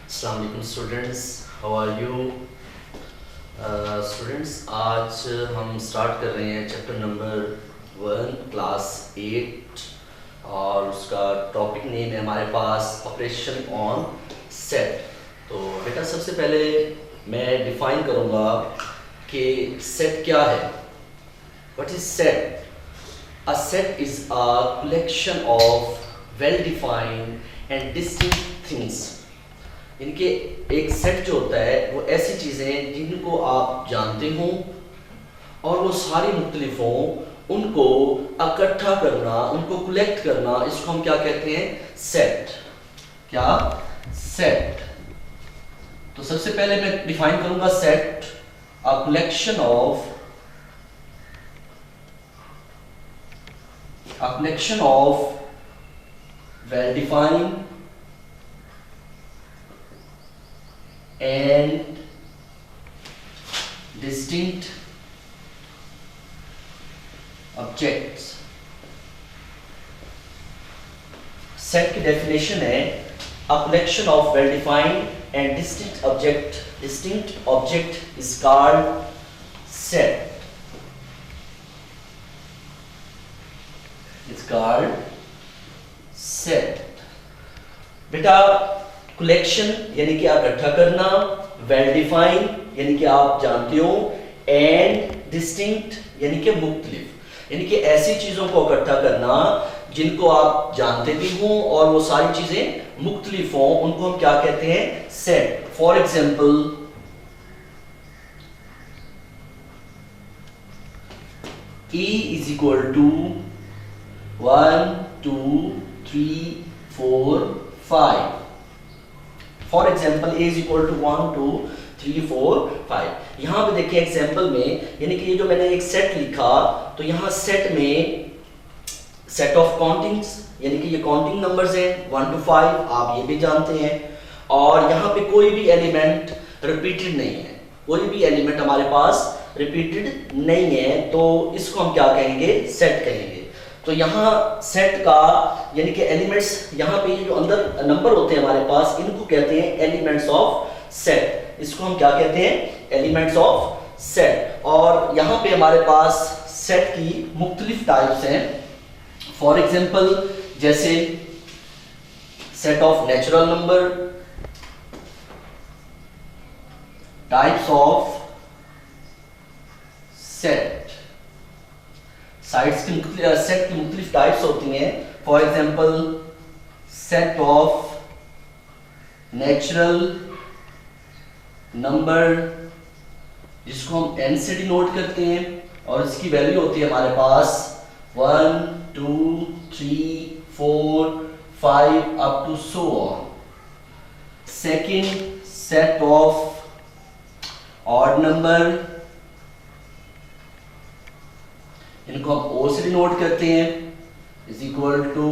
अस्सलाम वालेकुम students, how are you students. आज हम स्टार्ट कर रहे हैं चैप्टर नंबर 1 क्लास 8 और उसका टॉपिक नेम है हमारे पास ऑपरेशन ऑन सेट। तो बेटा सबसे पहले मैं डिफाइन करूँगा कि सेट क्या है। What is set? A set is a collection of well defined and distinct things. इनके एक सेट जो होता है वो ऐसी चीज़ें जिनको आप जानते हो और वो सारी मुख्तलिफ हों, उनको इकट्ठा करना, उनको कलेक्ट करना, इसको हम क्या कहते हैं? सेट। क्या? सेट। तो सबसे पहले मैं डिफाइन करूंगा set, a collection of well defined and distinct objects। Set की डेफिनेशन है a collection of well defined and distinct object is called set। It's called set। बेटा कलेक्शन यानी कि इकट्ठा करना, वेल डिफाइन यानी कि आप जानते हो, एंड डिस्टिंक्ट यानी कि मुख्तलिफ, यानी कि ऐसी चीजों को इकट्ठा करना जिनको आप जानते भी हो और वो सारी चीजें मुख्तलिफ हों, उनको हम क्या कहते हैं? Set. For example E is equal to 1 2 3 4 5। For example A is equal to 1 2 3 4 5। यहां पे देखिए एग्जाम्पल में, यानी कि ये जो मैंने एक सेट लिखा, तो यहां सेट में सेट ऑफ काउंटिंग्स यानी कि ये काउंटिंग नंबर्स हैं 1 to 5, आप ये भी जानते हैं। और यहां पे कोई भी एलिमेंट रिपीटेड नहीं है, कोई भी एलिमेंट हमारे पास रिपीटेड नहीं है, तो इसको हम क्या कहेंगे? सेट कहेंगे। तो यहाँ सेट का यानी कि एलिमेंट्स, यहाँ पे जो अंदर नंबर होते हैं हमारे पास, इनको कहते हैं एलिमेंट्स ऑफ सेट। इसको हम क्या कहते हैं? Elements of set. और यहाँ पे हमारे पास सेट की मुख्तलिफ टाइप्स हैं। फॉर एग्जाम्पल जैसे set of natural number, types of set. Set की मुख्तलिफ टाइप्स होती हैं। For example set of natural number, जिसको हम n से डिनोट करते हैं, और इसकी वैल्यू होती है हमारे पास 1 2 3 4 5 up to so on. Second set of odd number, इनको हम O से डिनोट करते हैं, is equal to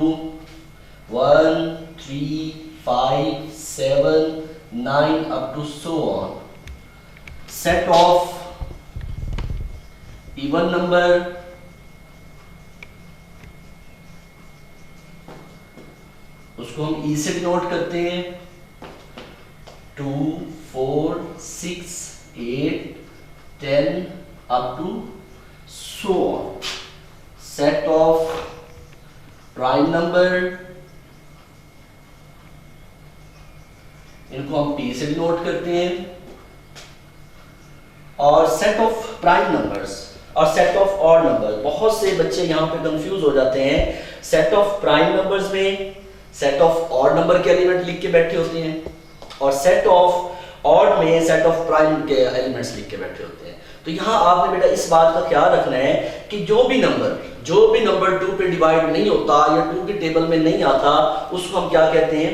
1 3 5 7 9 up to so on. Set of even number, उसको हम E से डिनोट करते हैं 2 4 6 8 10 up to so on। set of prime number, इनको हम P से डिनोट करते हैं। और सेट ऑफ प्राइम नंबर्स और सेट ऑफ ऑड नंबर्स, बहुत से बच्चे यहाँ पे कंफ्यूज हो जाते हैं। सेट ऑफ प्राइम नंबर्स में सेट ऑफ ऑड नंबर के एलिमेंट लिख के बैठे होते हैं, और सेट ऑफ ऑड में सेट ऑफ प्राइम के एलिमेंट्स लिख के बैठे होते हैं। तो यहाँ आपने बेटा इस बात का ख्याल रखना है कि जो भी नंबर 2 पे डिवाइड नहीं होता या 2 के टेबल में नहीं आता, उसको हम क्या कहते हैं?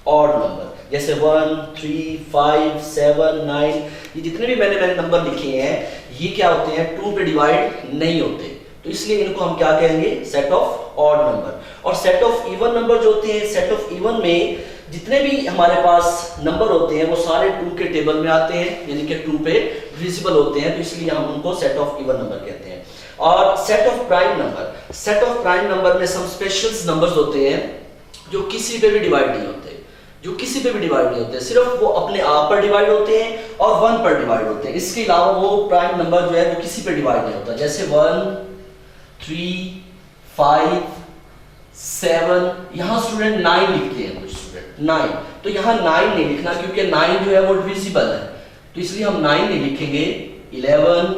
Odd number. जैसे 1 3 5 7 9, ये जितने भी मैंने नंबर लिखे हैं, ये क्या होते हैं? 2 पे डिवाइड नहीं होते, तो इसलिए इनको हम क्या कहेंगे? Set of odd number. और सेट ऑफ इवन नंबर जो होते हैं, सेट ऑफ इवन में जितने भी हमारे पास नंबर होते हैं वो सारे 2 के टेबल में आते हैं, यानी कि 2 पे डिविजिबल होते हैं, तो इसलिए हम उनको सेट ऑफ इवन नंबर कहते हैं। और सेट ऑफ प्राइम नंबर में सम स्पेशल नंबर्स होते हैं जो किसी पे भी डिवाइड नहीं होते, जो किसी पे भी डिवाइड नहीं होते, सिर्फ वो अपने आप पर डिवाइड होते हैं और 1 पर डिवाइड होते हैं। इसके अलावा वो प्राइम नंबर जो है वो किसी पे डिवाइड नहीं होता। जैसे 1, 3, 5, 7, यहाँ स्टूडेंट 9 लिखते हैं कुछ स्टूडेंट 9, तो यहाँ 9 नहीं लिखना क्योंकि 9 जो है वो डिविजिबल है, तो इसलिए हम 9 नहीं लिखेंगे। 11,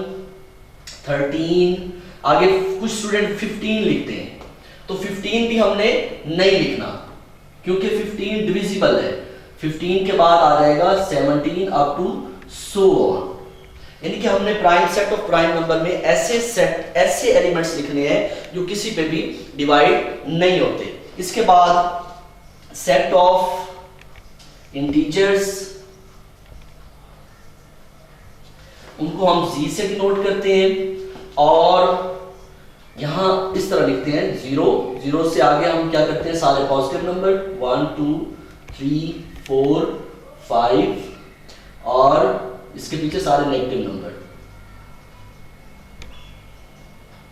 13, आगे कुछ स्टूडेंट 15 लिखते हैं, तो 15 भी हमने नहीं लिखना क्योंकि 15 डिविजिबल है। 15 के बाद आ जाएगा 17 अप टू सो ऑन, यानी कि हमने prime set of prime number में ऐसे एलिमेंट्स लिखने हैं जो किसी पे भी डिवाइड नहीं होते। इसके बाद सेट ऑफ इंटीजर्स, उनको हम जी से डिनोट करते हैं और यहां इस तरह लिखते हैं 0, 0 से आगे हम क्या करते हैं, सारे पॉजिटिव नंबर 1, 2, 3, 4, 5 और इसके पीछे सारे negative number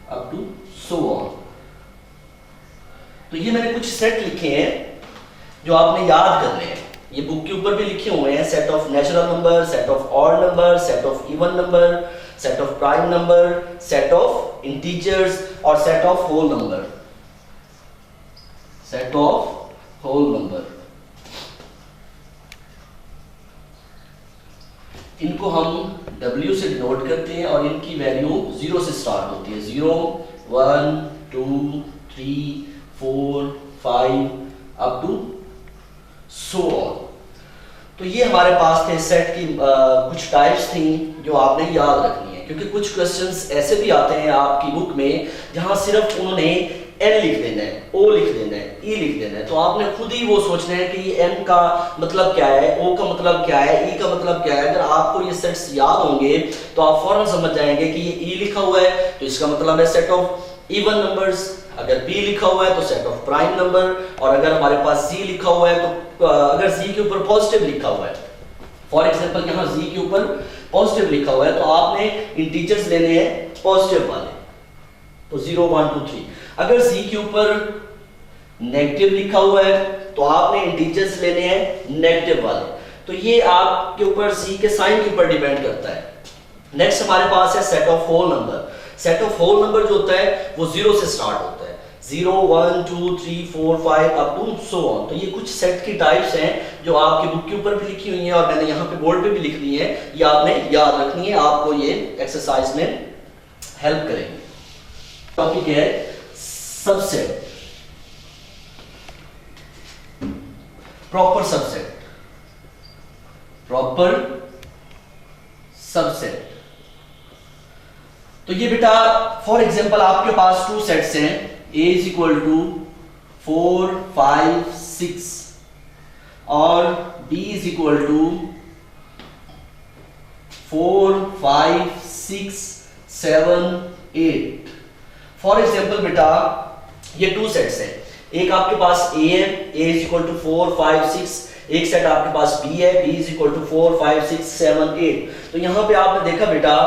up to so on. तो ये मैंने कुछ सेट लिखे हैं जो आपने याद करने हैं, ये बुक के ऊपर भी लिखे हुए हैं। Set of natural number, set of odd number, set of even number, set of prime number, set of integers और set of whole number. Set of whole number, इनको हम W से डिनोट करते हैं और इनकी वैल्यू 0 से स्टार्ट होती है। 0, 1, 2, 3, 4, 5 अप टू सो ऑन। तो ये हमारे पास थे सेट की कुछ टाइप्स थी जो आपने याद रखनी है, क्योंकि कुछ क्वेश्चंस ऐसे भी आते हैं आपकी बुक में जहां सिर्फ उन्होंने N लिख देना है, O लिख देना है, E लिख देना है, तो आपने खुद ही वो सोचना है कि ये N का मतलब क्या है, O का मतलब क्या है, E का मतलब क्या है। अगर आपको ये सेट्स याद होंगे तो आप फौरन समझ जाएंगे कि ये E लिखा हुआ है तो इसका मतलब है सेट ऑफ इवन नंबर्स, अगर P लिखा हुआ है तो सेट ऑफ प्राइम नंबर, और अगर हमारे पास Z लिखा हुआ है तो अगर Z के ऊपर पॉजिटिव लिखा हुआ है, फॉर एग्जांपल यहाँ Z के ऊपर पॉजिटिव लिखा हुआ है तो आपने इंटीजर्स लेने हैं पॉजिटिव वाले, तो 0, 1, 2, 3। अगर Z के ऊपर नेगेटिव लिखा हुआ है तो आपने इंटीजर्स लेने हैं नेगेटिव वाले, तो ये आपके ऊपर Z के साइन के ऊपर डिपेंड करता है। नेक्स्ट हमारे पास है set of whole number. Set of whole number जो होता है वो 0 से स्टार्ट होता है, 0, 1, 2, 3, 4, 5 अप टू सो ऑन। तो ये कुछ सेट की टाइप्स हैं जो आपकी बुक के ऊपर भी लिखी हुई हैं और मैंने यहाँ पे बोर्ड पे भी लिख दी है, ये आपने याद रखनी है, आपको ये एक्सरसाइज में हेल्प करेंगे। टॉपिक है subset, proper subset. Proper subset, तो ये बेटा फॉर एग्जांपल आपके पास 2 सेट्स हैं, A इज इक्वल टू 4, 5, 6 और B is equal to 4, 5, 6, 7, 8। For example बेटा ये 2 सेट्स हैं, एक आपके पास A है, A इज इक्वल टू 4, 5, 6, एक सेट आपके पास B है, B इज इक्वल टू 4, 5, 6, 7, 8। तो यहां पे आपने देखा बेटा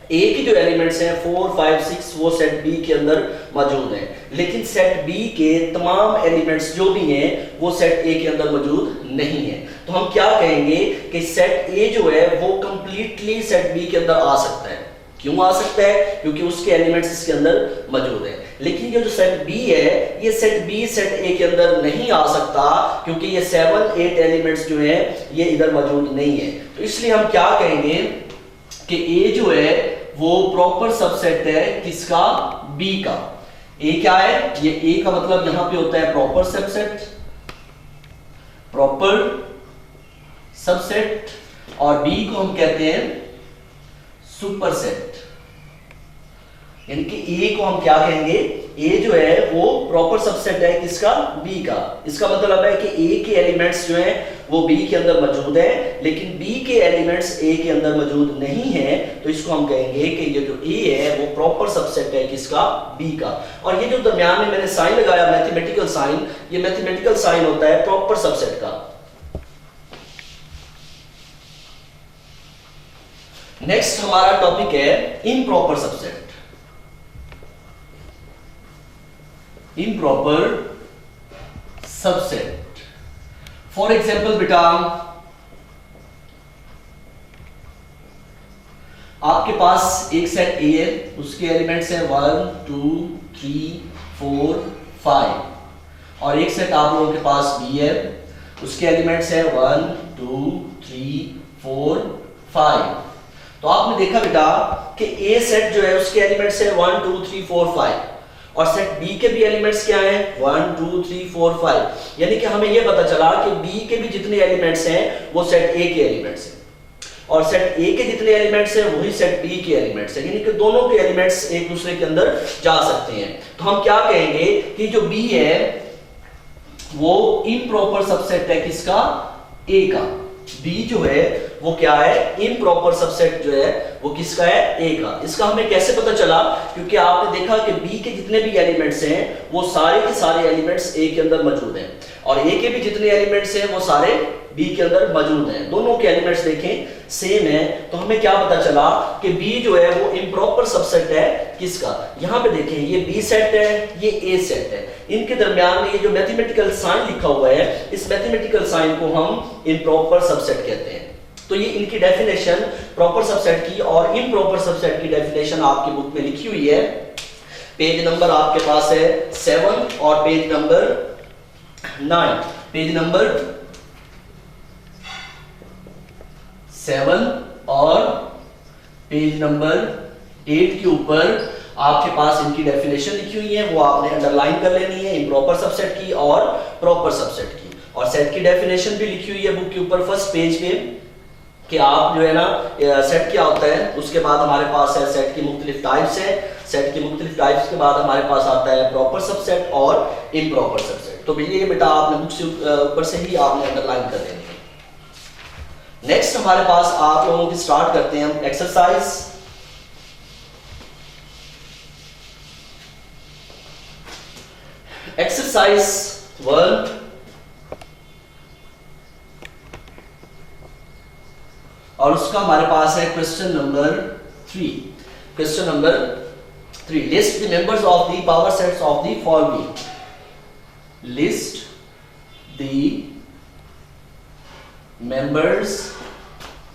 A के जो एलिमेंट्स हैं 4, 5, 6 वो सेट B के अंदर मौजूद हैं, लेकिन सेट B के तमाम एलिमेंट्स जो भी हैं वो सेट A के अंदर मौजूद नहीं है। तो हम क्या कहेंगे कि सेट A जो है वो कंप्लीटली सेट B के अंदर आ सकता है। क्यों आ सकता है? क्योंकि उसके एलिमेंट्स इसके अंदर मौजूद हैं। लेकिन ये जो सेट B है ये सेट B सेट A के अंदर नहीं आ सकता क्योंकि ये 7, 8 एलिमेंट्स जो हैं ये इधर मौजूद नहीं है। तो इसलिए हम क्या कहेंगे कि A जो है वो प्रॉपर सबसेट है किसका? B का। A क्या है? ये A का मतलब यहां पे होता है प्रॉपर सबसेट, प्रॉपर सबसेट, और B को हम कहते हैं सुपरसेट। यानी कि A को हम क्या कहेंगे? A जो है वो प्रॉपर सबसेट है किसका? B का। इसका मतलब है कि A के एलिमेंट्स जो हैं वो B के अंदर मौजूद है, लेकिन B के एलिमेंट्स A के अंदर मौजूद नहीं है। तो इसको हम कहेंगे कि ये जो A है वो प्रॉपर सबसेट है किसका? B का। और ये जो दरमियान में मैंने साइन लगाया मैथमेटिकल साइन, ये मैथमेटिकल साइन होता है प्रॉपर सबसेट का। नेक्स्ट हमारा टॉपिक है improper subset. Improper subset, for example बेटा आपके पास एक सेट ए है, उसके एलिमेंट्स है 1 2 3 4 5 और एक सेट आप लोगों के पास बी है, उसके एलिमेंट्स है 1 2 3 4 5। तो आपने देखा बेटा कि ए सेट जो है उसके एलिमेंट्स है 1 2 3 4 5 और सेट बी के भी एलिमेंट्स क्या हैं 1 2 3 4 5। यानी कि हमें यह पता चला कि बी के भी जितने एलिमेंट्स हैं वो सेट ए के एलिमेंट्स हैं और सेट ए के जितने एलिमेंट्स हैं वही सेट बी के एलिमेंट्स हैं, यानी कि दोनों के एलिमेंट्स एक दूसरे के अंदर जा सकते हैं। तो हम क्या कहेंगे कि जो बी है वो इम्प्रॉपर सबसेट है किसका, ए का। बी जो है वो क्या है, इम्प्रॉपर सबसेट जो है वो किसका है, ए का। इसका हमें कैसे पता चला, क्योंकि आपने देखा कि बी के जितने भी एलिमेंट्स हैं वो सारे के सारे एलिमेंट्स ए के अंदर मौजूद हैं और ए के भी जितने एलिमेंट्स हैं वो सारे बी के अंदर मौजूद हैं। दोनों के एलिमेंट्स देखें सेम है, तो हमें क्या पता चला कि बी जो है वो इम्प्रॉपर सबसेट है किसका। यहां पे देखें ये बी सेट है, ये ए सेट है, इनके दरमियान में ये जो मैथमेटिकल साइन लिखा हुआ है इस मैथमेटिकल साइन को हम इम्प्रॉपर सबसेट कहते हैं। तो ये इनकी डेफिनेशन प्रॉपर सबसेट की और इम्प्रॉपर सबसेट की डेफिनेशन आपकी बुक में लिखी हुई है। पेज नंबर आपके पास है 7 और पेज नंबर 9। पेज नंबर 7 और पेज नंबर 8 के ऊपर आपके पास इनकी डेफिनेशन लिखी हुई है, वो आपने अंडरलाइन कर लेनी है, इम्प्रॉपर सबसेट की और प्रॉपर सबसेट की। और सेट की डेफिनेशन भी लिखी हुई है बुक के ऊपर फर्स्ट पेज पे कि आप जो है ना सेट क्या होता है। उसके बाद हमारे पास है सेट की मुख्तलिफ टाइप्स है, सेट की मुख्तलिफ टाइप्स के बाद हमारे पास आता है प्रॉपर सबसेट और इम्प्रॉपर सबसेट। तो ये बेटा आपने बुक से ऊपर से ही आपने अंडरलाइन कर लेनी है। नेक्स्ट हमारे पास आप लोगों की स्टार्ट करते हैं हम एक्सरसाइज। एक्सरसाइज 1 और उसका हमारे पास है question number 3। Question number 3, list the members of the power sets of the following. List the members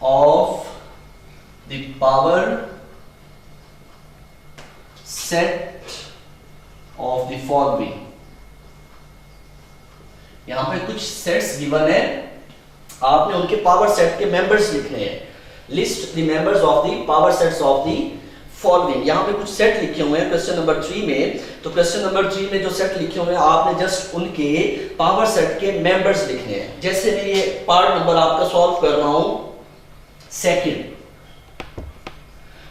of the power set of the following। यहां पे कुछ सेट्स गिवन है, आपने उनके पावर सेट के मेंबर्स लिखने हैं। List the members of the power sets of the following. यहां पे कुछ सेट लिखे हुए हैं क्वेश्चन नंबर 3 में। तो क्वेश्चन नंबर 3 में जो सेट लिखे हुए हैं आपने जस्ट उनके पावर सेट के मेंबर्स लिखने हैं। जैसे मैं ये पार्ट नंबर आपका सॉल्व कर रहा हूं सेकंड,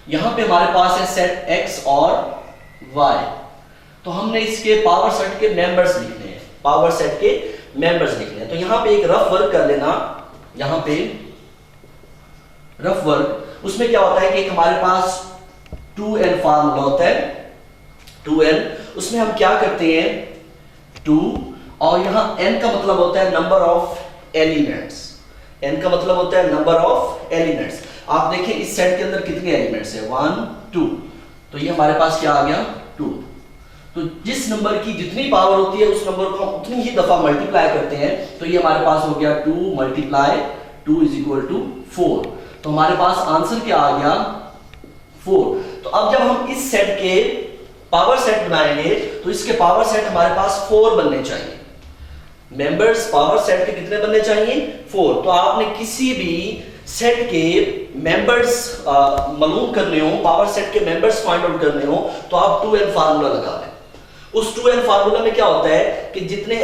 यहां पे हमारे पास है सेट x और y, तो हमने इसके पावर सेट के मेंबर्स लिखने हैं, पावर सेट के मेंबर्स लिखने हैं। तो यहां पे एक रफ वर्क कर लेना, यहां पे रफ वर्क, उसमें क्या होता है कि एक हमारे पास 2n फार्मूला होता है, 2n, उसमें हम क्या करते हैं 2 और यहां n का मतलब होता है नंबर ऑफ एलिमेंट्स। n का मतलब होता है नंबर ऑफ एलिमेंट्स। आप देखें इस सेट के अंदर कितने एलिमेंट्स है 1 2, तो ये हमारे पास क्या आ गया 2। तो जिस नंबर की जितनी पावर होती है उस नंबर को हम उतनी ही दफा मल्टीप्लाई करते हैं। तो ये हमारे पास हो गया 2 मल्टीप्लाई 2 इज इक्वल टू 4। तो हमारे पास आंसर क्या आ गया 4। तो अब जब हम इस सेट के पावर सेट बनाएंगे तो इसके पावर सेट हमारे पास 4 बनने चाहिए। मेंबर्स पावर सेट के कितने बनने चाहिए 4। तो आपने किसी भी सेट के मेंबर्स मालूम करने हो, पावर सेट के मेंबर्स फाइंड आउट करने हो, तो आप 2n फार्मूला लगा लें। उस 2n फार्मूला में क्या होता है कि जितने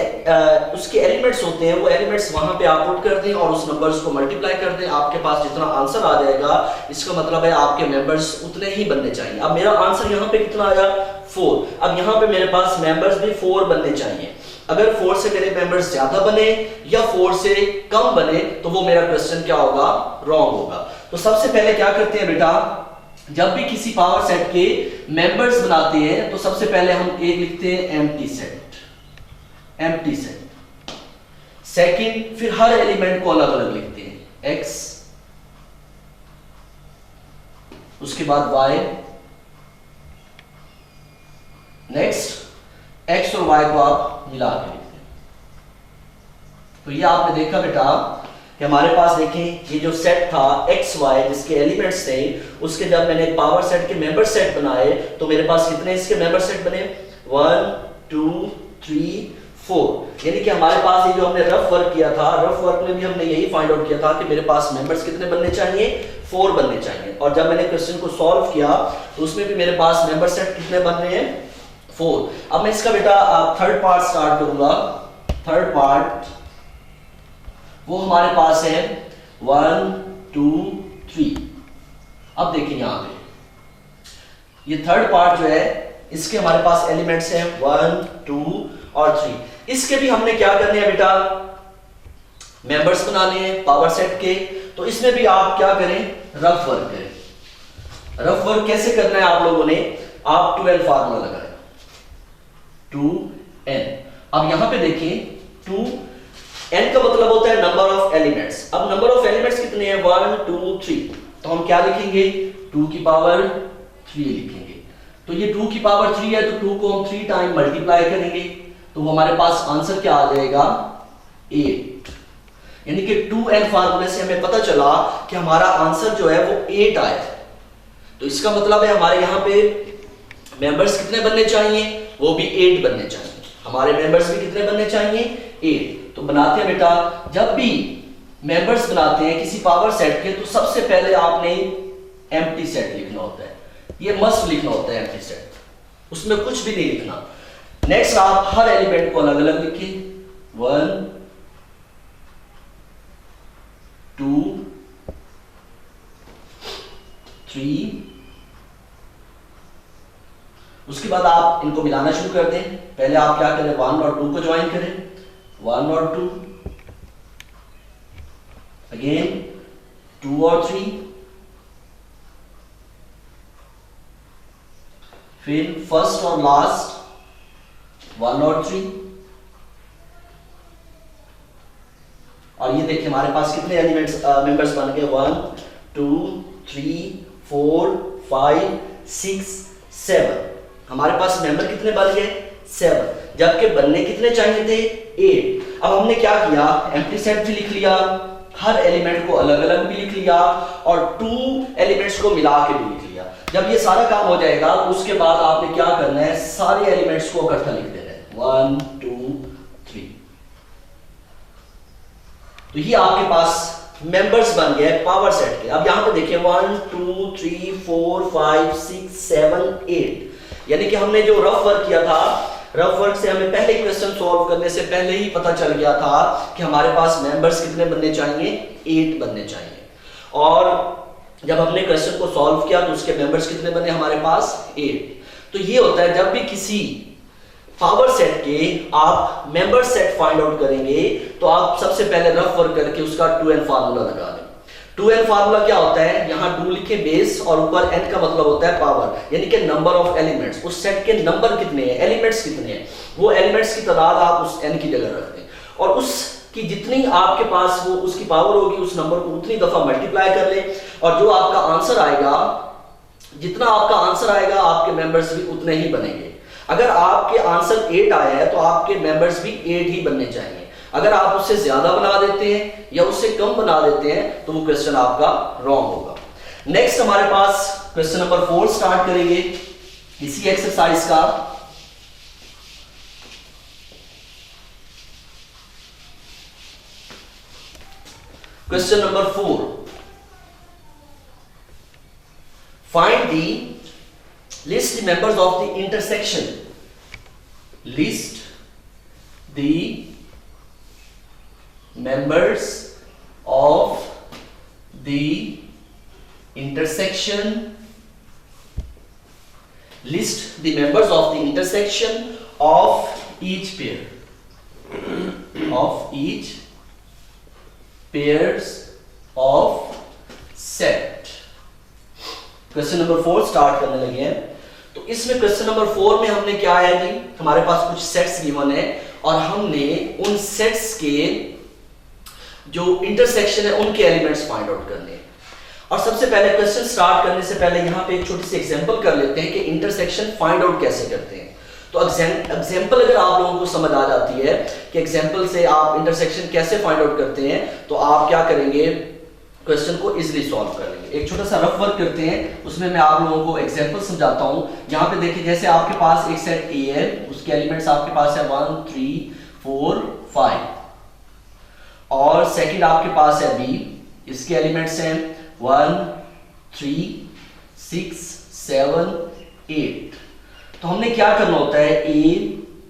उसके एलिमेंट्स होते हैं वो एलिमेंट्स वहां पे आप पुट कर दें और उस नंबर्स को मल्टीप्लाई कर दें, आपके पास जितना आंसर आ जाएगा इसका मतलब है आपके मेंबर्स उतने ही बनने चाहिए। अब मेरा आंसर यहाँ पे कितना आया 4। अब यहाँ पे मेरे पास मेंबर्स भी 4 बनने चाहिए। अगर 4 से मेरे मेंबर्स ज्यादा बने या 4 से कम बने तो वो मेरा क्वेश्चन क्या होगा, रॉन्ग होगा। तो सबसे पहले क्या करते हैं बेटा, जब भी किसी पावर सेट के मेंबर्स बनाते हैं तो सबसे पहले हम एक लिखते हैं empty set, empty set. Second, फिर हर एलिमेंट को अलग अलग लिखते हैं x, उसके बाद y, नेक्स्ट x और y को आप मिला के लिखते हैं। तो ये आपने देखा बेटा कि हमारे पास देखें ये जो सेट था एक्स वाई जिसके एलिमेंट्स थे, उसके जब मैंने पावर सेट के मेंबर सेट बनाए तो मेरे पास कितने इसके मेंबर सेट बने 1 2 3 4। यानी कि हमारे पास ये जो हमने रफ वर्क किया था, रफ वर्क में भी हमने यही फाइंड आउट किया था कि मेरे पास मेंबर्स कितने बनने चाहिए 4 बनने चाहिए। और जब मैंने क्वेश्चन को सॉल्व किया तो उसमें भी मेरे पास मेंबर सेट कितने बन रहे हैं 4। अब मैं इसका बेटा थर्ड पार्ट स्टार्ट करूंगा। थर्ड पार्ट वो हमारे पास है 1 2 3। अब देखिए यहां पे ये थर्ड पार्ट जो है इसके हमारे पास एलिमेंट्स हैं 1 2 और 3। इसके भी हमने क्या करने हैं बेटा मेंबर्स बनाने हैं पावर सेट के। तो इसमें भी आप क्या करें रफ वर्क करें। रफ वर्क कैसे करना है आप लोगों ने, आप 2n फार्मूला लगाएं 2n। अब यहां पे देखिए 2n का मतलब होता है नंबर ऑफ एलिमेंट्स। अब नंबर ऑफ एलिमेंट्स कितने हैं 1 2 3। तो हम क्या लिखेंगे 2 की पावर 3 लिखेंगे। तो ये 2 की पावर 3 है तो 2 को हम 3 टाइम मल्टीप्लाई करेंगे तो हमारे पास आंसर क्या आ जाएगा 8। यानी कि 2n फार्मूले से हमें पता चला कि हमारा आंसर जो है वो 8 आया। तो इसका मतलब है हमारे यहाँ पे मेंबर्स कितने बनने चाहिए, वो भी 8 बनने चाहिए। हमारे मेंबर्स भी कितने बनने चाहिए 8। तो बनाते हैं बेटा, जब भी मेंबर्स बनाते हैं किसी पावर सेट के तो सबसे पहले आपने एम्प्टी सेट लिखना होता है। ये मस्ट लिखना होता है एम्प्टी सेट, उसमें कुछ भी नहीं लिखना। नेक्स्ट आप हर एलिमेंट को अलग अलग लिखिए 1 2 3। उसके बाद आप इनको मिलाना शुरू कर दें। पहले आप क्या करें 1 और 2 को ज्वाइन करें 1 और 2, अगेन 2 और 3, फिर फर्स्ट और लास्ट 1 और 3। और ये देखिए हमारे पास कितने एलिमेंट्स मेंबर्स बन गए 1 2 3 4 5 6 7। हमारे पास मेंबर कितने बन गए 7, जबकि बनने कितने चाहिए थे 8। अब हमने क्या किया एम्प्टी सेट भी लिख लिया, हर एलिमेंट को अलग अलग भी लिख लिया और 2 एलिमेंट्स को मिला के भी लिख लिया। जब ये सारा काम हो जाएगा तो उसके बाद आपने क्या करना है सारे एलिमेंट्स को इकट्ठा लिख देना है 1 2 3। तो ये आपके पास मेंबर्स बन गए पावर सेट के। अब यहां पे देखिए 1 2 3 4 5 6 7 8। यानी कि हमने जो रफ वर्क किया था, रफ वर्क से हमें पहले क्वेश्चन सॉल्व करने से पहले ही पता चल गया था कि हमारे पास मेंबर्स कितने बनने चाहिए 8 बनने चाहिए। और जब हमने क्वेश्चन को सॉल्व किया तो उसके मेंबर्स कितने बने हमारे पास 8। तो ये होता है जब भी किसी पावर सेट के आप मेंबर सेट फाइंड आउट करेंगे तो आप सबसे पहले रफ वर्क करके उसका 2n फार्मूला लगा दें। 2n फार्मूला क्या होता है, यहां 2 लिखे बेस और ऊपर n का मतलब होता है पावर, यानी कि नंबर ऑफ एलिमेंट्स। उस सेट के नंबर कितने हैं, एलिमेंट्स कितने हैं, वो एलिमेंट्स की तादाद आप उस n की जगह रख दें और उसकी जितनी आपके पास वो उसकी पावर होगी उस नंबर को उतनी दफा मल्टीप्लाई कर ले और जो आपका आंसर आएगा, जितना आपका आंसर आएगा आपके मेंबर्स भी उतने ही बनेंगे। अगर आपके आंसर 8 आया है तो आपके मेंबर्स भी 8 ही बनने चाहिए। अगर आप उससे ज्यादा बना देते हैं या उससे कम बना देते हैं तो वो क्वेश्चन आपका रॉन्ग होगा। नेक्स्ट हमारे पास क्वेश्चन नंबर 4 स्टार्ट करेंगे इसी एक्सरसाइज का। Question number 4, find the list the members of the intersection. List the members of the intersection. List the members of the intersection of each pair. Of each pairs of set. Question number 4 start करने लगे हैं। तो इसमें question number 4 में हमने क्या है जी, हमारे पास कुछ सेट्स गिवन है और हमने उन सेट्स के जो इंटरसेक्शन है उनके एलिमेंट्स फाइंड आउट करने हैं। और सबसे पहले क्वेश्चन स्टार्ट करने से पहले यहां पे एक छोटी सी एग्जांपल कर लेते हैं कि इंटरसेक्शन फाइंड आउट कैसे करते हैं। तो एग्जाम्पल अगर आप लोगों को समझ आ जाती है कि एग्जाम्पल से आप इंटरसेक्शन कैसे फाइंड आउट करते हैं, तो आप क्या करेंगे, क्वेश्चन को इजीली सॉल्व कर लेंगे। एक छोटा सा रफ वर्क करते हैं, उसमें मैं आप लोगों को एग्जांपल समझाता हूं। यहाँ पे देखिए, जैसे आपके पास एक सेट ए है, उसके एलिमेंट्स आपके पास है 1 3 4 5, और सेकंड आपके पास है बी, इसके एलिमेंट्स हैं 1 3 6 7 8। तो हमने क्या करना होता है, A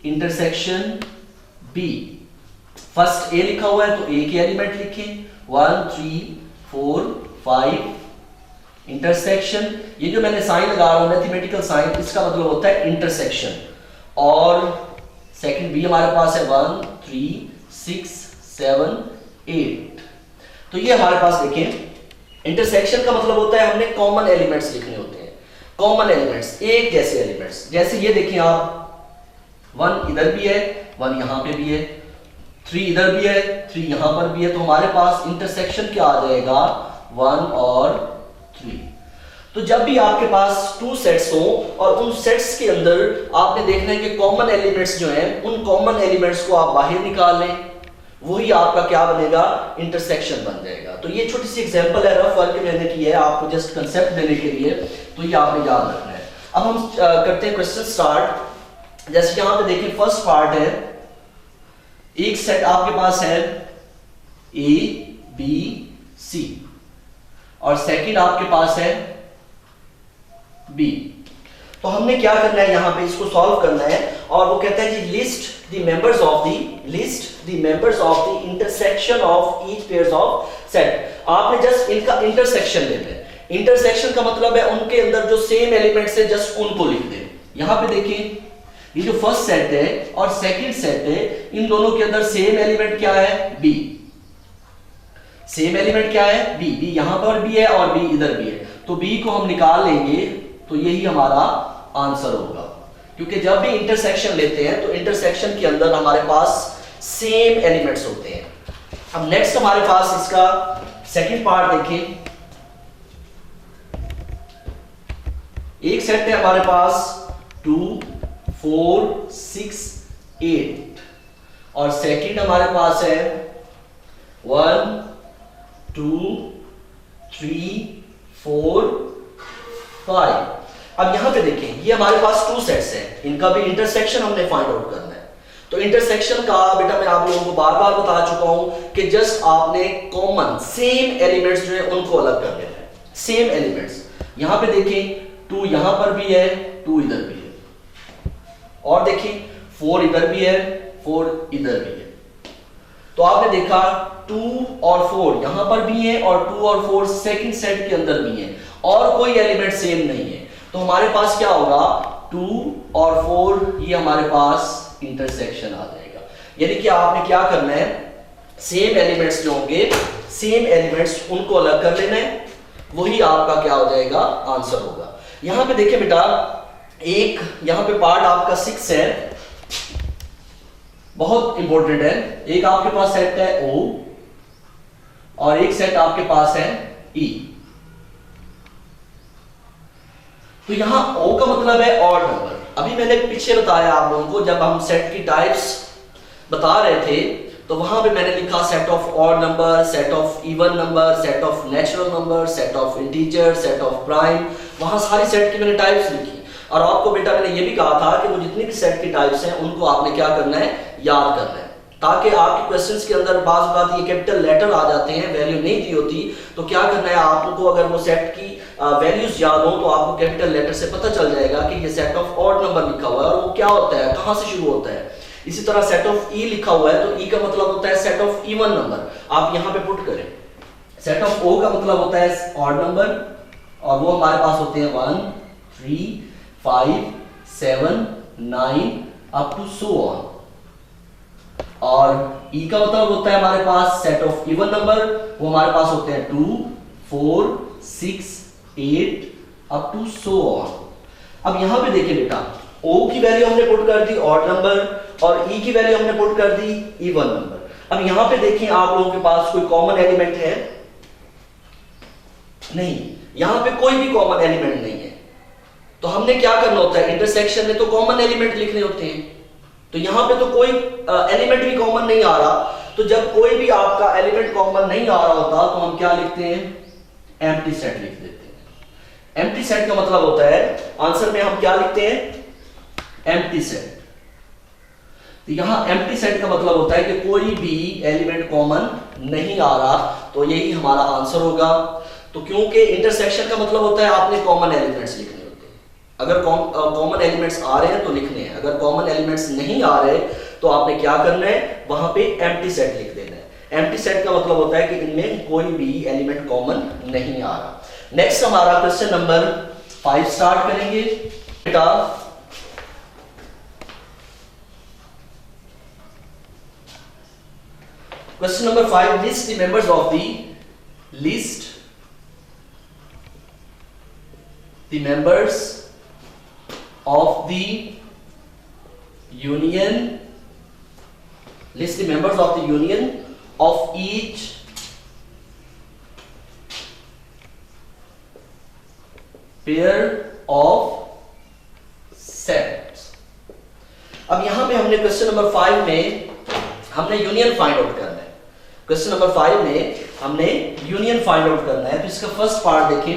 intersection B. First A लिखा हुआ है तो ए के एलिमेंट लिखें, 1 3 4 5 इंटरसेक्शन, ये जो मैंने साइन लगा रहा हूं मैथमेटिकल साइन, इसका मतलब होता है इंटरसेक्शन। और सेकंड बी हमारे पास है 1 3 6 7 8। तो ये हमारे पास देखें, इंटरसेक्शन का मतलब होता है हमने कॉमन एलिमेंट्स लिखने होते हैं, कॉमन एलिमेंट्स, एक जैसे एलिमेंट्स। जैसे ये देखिए आप, 1 इधर भी है, 1 यहां पे भी है, 3 इधर भी है, 3 यहां पर भी है, तो हमारे पास इंटरसेक्शन क्या आ जाएगा, 1 और 3। तो जब भी आपके पास 2 सेट्स हो और उन सेट्स के अंदर आपने देखना है कि कॉमन एलिमेंट्स जो हैं, उन कॉमन एलिमेंट्स को आप बाहर निकाल लें, वही आपका क्या बनेगा, इंटरसेक्शन बन जाएगा। तो ये छोटी सी एग्जांपल है, रफ वर्क मैंने की है आपको जस्ट कंसेप्ट देने के लिए, तो ये आपने याद रखना है। अब हम करते हैं क्वेश्चन स्टार्ट। जैसे यहां पे देखिए, फर्स्ट पार्ट है, एक सेट आपके पास है ए बी सी, और सेकंड आपके पास है बी। तो हमने क्या करना है, यहां पे इसको सॉल्व करना है, और वो कहता है जी list the members of the intersection of each pairs of set. आपने जस्ट इनका इंटरसेक्शन लेना है। इंटरसेक्शन का मतलब है उनके अंदर जो सेम एलिमेंट्स है जस्ट उनको लिख दें। यहां पे देखिए, ये जो फर्स्ट सेट है और सेकंड सेट है, इन दोनों के अंदर सेम एलिमेंट क्या है, बी। सेम एलिमेंट क्या है, बी। बी यहां पर भी है और बी इधर भी है, तो बी को हम निकाल लेंगे, तो यही हमारा आंसर होगा। क्योंकि जब भी इंटरसेक्शन लेते हैं तो इंटरसेक्शन के अंदर हमारे पास सेम एलिमेंट्स होते हैं। अब नेक्स्ट हमारे पास इसका सेकंड पार्ट देखें। एक सेट है हमारे पास 2 4 6 8, और सेकंड हमारे पास है 1 2 3 4 5। अब यहां पे देखें, ये हमारे पास 2 सेट्स हैं, इनका भी इंटरसेक्शन हमने फाइंड आउट करना है। तो इंटरसेक्शन का बेटा मैं आप लोगों को बार बार बता चुका हूं कि जस्ट आपने कॉमन सेम एलिमेंट्स जो है उनको अलग कर लेना है, सेम एलिमेंट्स। यहां पे देखें, 2 यहां पर भी है, 2 इधर भी है, और देखिए 4 इधर भी है, 4 इधर भी है। तो आपने देखा 2 और 4 यहां पर भी है, और 2 और 4 सेकंड सेट के अंदर भी है, और कोई एलिमेंट सेम नहीं है। तो हमारे पास क्या होगा, 2 और 4, ये हमारे पास इंटरसेक्शन आ जाएगा। यानी कि आपने क्या करना है, सेम एलिमेंट्स जो होंगे, सेम एलिमेंट्स उनको अलग कर लेना है, वही आपका क्या हो जाएगा, आंसर होगा। यहां पे देखिए बेटा, एक यहां पे पार्ट आपका 6 है, बहुत इंपॉर्टेंट है। एक आपके पास सेट है O, और एक सेट आपके पास है E। तो यहां O का मतलब है ऑड नंबर। अभी मैंने पीछे बताया आप लोगों को, जब हम सेट की टाइप्स बता रहे थे, तो वहां पे मैंने लिखा set of odd number, set of even number, set of natural number, set of integer, set of prime. वहां सारी सेट की मैंने टाइप्स लिखी, और आपको बेटा मैंने ये भी कहा था कि वो जितनी भी सेट की टाइप्स हैं उनको आपने क्या करना है, याद करना है, ताकि आपके क्वेश्चंस के अंदर बाज़ बात ये कैपिटल लेटर आ जाते हैं, वैल्यू नहीं दी होती, तो क्या करना है आपको, अगर वो सेट की वैल्यूज याद हो तो आपको कैपिटल लेटर से पता चल जाएगा कि ये सेट ऑफ ऑड नंबर लिखा हुआ है और वो क्या होता है, कहां से शुरू होता है। इसी तरह सेट ऑफ ई लिखा हुआ है, तो ई का मतलब होता है सेट ऑफ इवन नंबर, आप यहां पे पुट करें। सेट ऑफ ओ का मतलब होता है ऑड नंबर, और वो हमारे पास होते हैं 1 3 5 7 9 अप टू सो ऑन। और ई का मतलब होता है हमारे पास सेट ऑफ इवन नंबर, वो हमारे पास होते हैं 2 4 6 8 अप टू सो ऑन। अब यहां पे देखिए बेटा, O की वैल्यू हमने पुट कर दी ऑड नंबर, और E की वैल्यू हमने पुट कर दी इवन नंबर। अब यहां पे देखिए, आप लोगों के पास कोई कॉमन एलिमेंट है नहीं, यहां पे कोई भी कॉमन एलिमेंट नहीं है। तो हमने क्या करना होता है, इंटरसेक्शन में तो कॉमन एलिमेंट लिखने होते हैं, तो यहां पे तो कोई एलिमेंट भी कॉमन नहीं आ रहा, तो जब कोई भी आपका एलिमेंट कॉमन नहीं आ रहा होता तो हम क्या लिखते हैं, एम्प्टी सेट लिख देते हैं। एम्प्टी सेट का मतलब होता है, आंसर में हम क्या लिखते हैं, एम्प्टी सेट। तो यहां एम्प्टी सेट का मतलब होता है कि कोई भी एलिमेंट कॉमन नहीं आ रहा, तो यही हमारा आंसर होगा। तो क्योंकि इंटरसेक्शन का मतलब होता है आपने कॉमन एलिमेंट्स लिखने होते हैं, अगर कॉमन एलिमेंट्स आ रहे हैं तो लिखने हैं, अगर कॉमन एलिमेंट्स नहीं आ रहे तो आपने क्या करना है, वहां पे एम्प्टी सेट लिख देना है। एम्प्टी सेट का मतलब होता है कि इनमें कोई भी एलिमेंट कॉमन नहीं आ रहा। नेक्स्ट हमारा क्वेश्चन नंबर 5 स्टार्ट करेंगे बेटा। Question number 5, list the members of the members of the union, list the members of the union of each pair of sets। अब यहां पे हमने क्वेश्चन नंबर 5 में हमने यूनियन फाइंड आउट करना है। क्वेश्चन नंबर 5 में हमने यूनियन फाइंड आउट करना है। तो इसका फर्स्ट पार्ट देखें,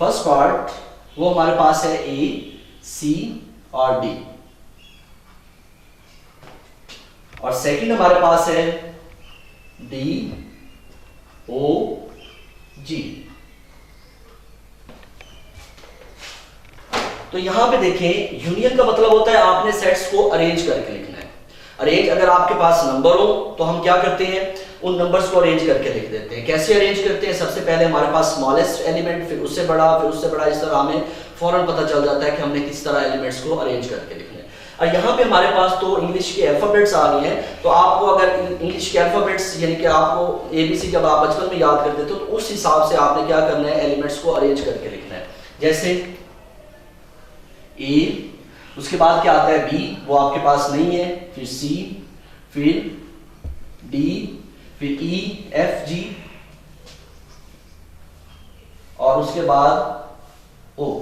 फर्स्ट पार्ट वो हमारे पास है ए, सी और डी, और सेकंड हमारे पास है डी, ओ, जी। तो यहां पे देखें, यूनियन का मतलब होता है आपने सेट्स को अरेंज करके लिखना है। अरेंज, अगर आपके पास नंबर हो तो हम क्या करते हैं, उन नंबर्स को अरेंज करके लिख देते हैं। कैसे अरेंज करते हैं, सबसे पहले हमारे पास स्मॉलेस्ट एलिमेंट, फिर उससे बड़ा, फिर उससे बड़ा, इस तरह हमें फौरन पता चल जाता है कि हमने किस तरह एलिमेंट्स को अरेंज करके लिखना है। और यहाँ पे हमारे पास तो इंग्लिश के अल्फाबेट्स आ गए हैं, तो आपको अगर इंग्लिश के अल्फाबेट्स यानी कि आपको ABC जब आप बचपन में याद करते थे, तो उस हिसाब से आपने क्या करना है, एलिमेंट्स को अरेंज करके लिखना है। जैसे ए, उसके बाद क्या आता है बी, वो आपके पास नहीं है, फिर सी, फिर डी, फिर ई, एफ, जी, और उसके बाद ओ।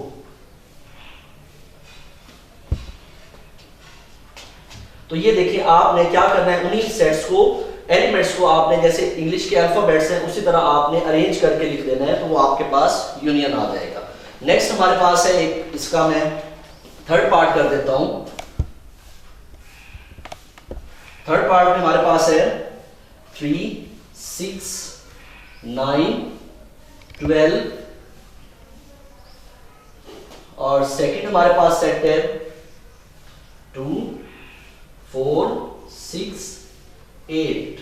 तो ये देखिए, आपने क्या करना है, उन्हीं सेट्स को, एलिमेंट्स को आपने जैसे इंग्लिश के अल्फाबेट्स हैं उसी तरह आपने अरेंज करके लिख देना है, तो वो आपके पास यूनियन आ जाएगा। नेक्स्ट हमारे पास है एक, इसका मैं थर्ड पार्ट कर देता हूं। थर्ड पार्ट में हमारे पास है 3, 6, 9, 12, और सेकंड हमारे पास सेट है 2, 4, 6, 8।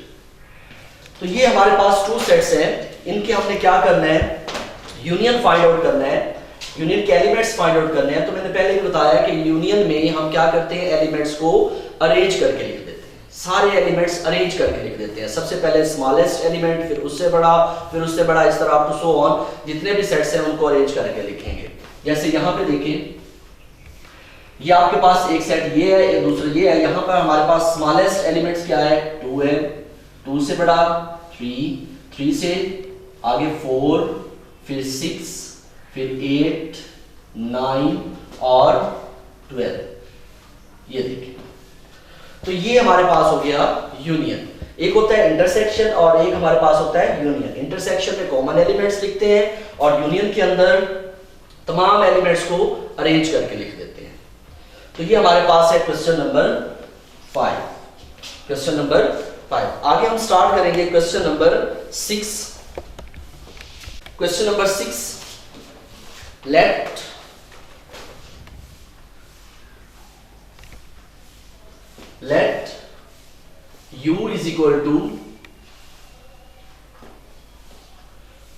तो ये हमारे पास 2 सेट्स हैं, इनके हमने क्या करना है, यूनियन फाइंड आउट करना है, यूनियन के एलिमेंट्स फाइंड आउट करने हैं। तो मैंने पहले ही बताया कि यूनियन में हम क्या करते हैं, एलिमेंट्स को अरेंज करके लिख देते हैं, सारे एलिमेंट्स अरेंज करके लिख देते हैं। सबसे पहले स्मॉलेस्ट एलिमेंट, फिर उससे बड़ा, फिर उससे बड़ा, इस तरह अप टू सो ऑन, जितने भी सेट्स हैं उनको अरेंज करके लिखेंगे। जैसे यहाँ पे देखिए, ये आपके पास एक सेट ये है, एक दूसरा ये है। यहाँ पर हमारे पास स्मॉलेस्ट एलिमेंट्स क्या है, 2 है, 2 से बड़ा 3, 3 से आगे 4, फिर 6, फिर 8, 9 और 12। ये देखिए, तो ये हमारे पास हो गया यूनियन। एक होता है इंटरसेक्शन और एक हमारे पास होता है यूनियन। इंटरसेक्शन में कॉमन एलिमेंट्स लिखते हैं और यूनियन के अंदर तमाम एलिमेंट्स को अरेंज करके लिख देते हैं। तो ये हमारे पास है क्वेश्चन नंबर 5। क्वेश्चन नंबर 5 आगे हम स्टार्ट करेंगे question number 6। Question number 6, let u is equal to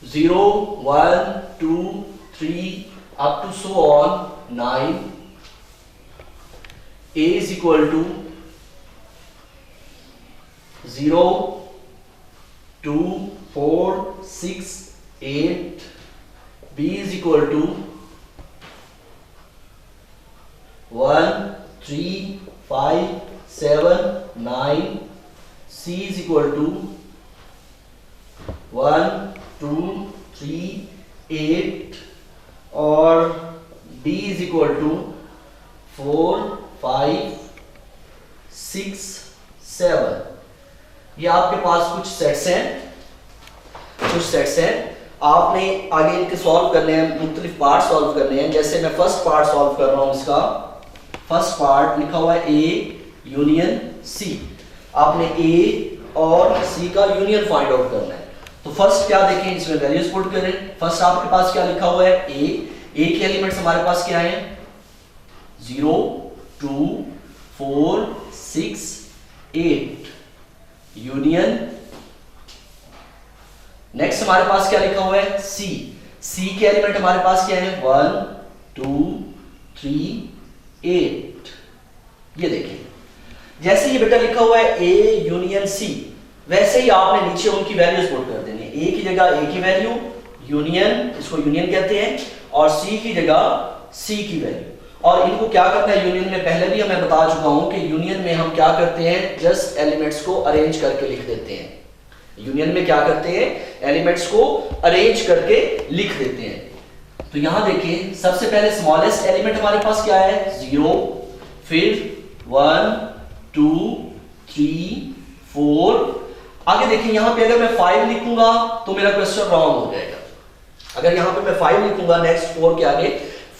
0, 1, 2, 3 up to so on 9, a is equal to 0, 2, 4, 6, 8, b is equal to 1, 3, 5, 7, 9, c is equal to 1, 2, 3, 8 और कुछ सेट्स हैं, आपने आगे इनके solve करने हैं, मुख्तलिफ पार्ट सॉल्व करने हैं। जैसे मैं फर्स्ट पार्ट सॉल्व कर रहा हूं, इसका फर्स्ट पार्ट लिखा हुआ है ए यूनियन सी। आपने ए और सी का यूनियन फाइंड आउट करना है। तो फर्स्ट क्या देखें, इसमें वैल्यूज पुट करें। फर्स्ट आपके पास क्या लिखा हुआ है, ए के एलिमेंट्स हमारे पास क्या है, 0 2 4 6 8 यूनियन। नेक्स्ट हमारे पास क्या लिखा हुआ है, सी के एलिमेंट हमारे पास क्या है, 1 2 3 8। ये देखें, जैसे ये बेटा लिखा हुआ है ए यूनियन सी, वैसे ही आपने नीचे उनकी वैल्यूज पुट कर देनी है। ए की जगह ए की वैल्यू, यूनियन, इसको यूनियन कहते हैं, और सी की जगह सी की वैल्यू। और इनको क्या करना है यूनियन में, पहले भी मैं बता चुका हूं कि यूनियन में हम क्या करते हैं, जस्ट एलिमेंट्स को अरेंज करके लिख देते हैं। यूनियन में क्या करते हैं, एलिमेंट्स को अरेंज करके लिख देते हैं। तो यहां देखिए, सबसे पहले स्मॉलेस्ट एलिमेंट हमारे पास क्या है, 0, फिर 1 2 3 4। आगे देखिए, यहां पे अगर मैं 5 लिखूंगा तो मेरा क्वेश्चन रॉन्ग हो जाएगा। अगर यहां पे मैं 5 लिखूंगा, नेक्स्ट 4 के आगे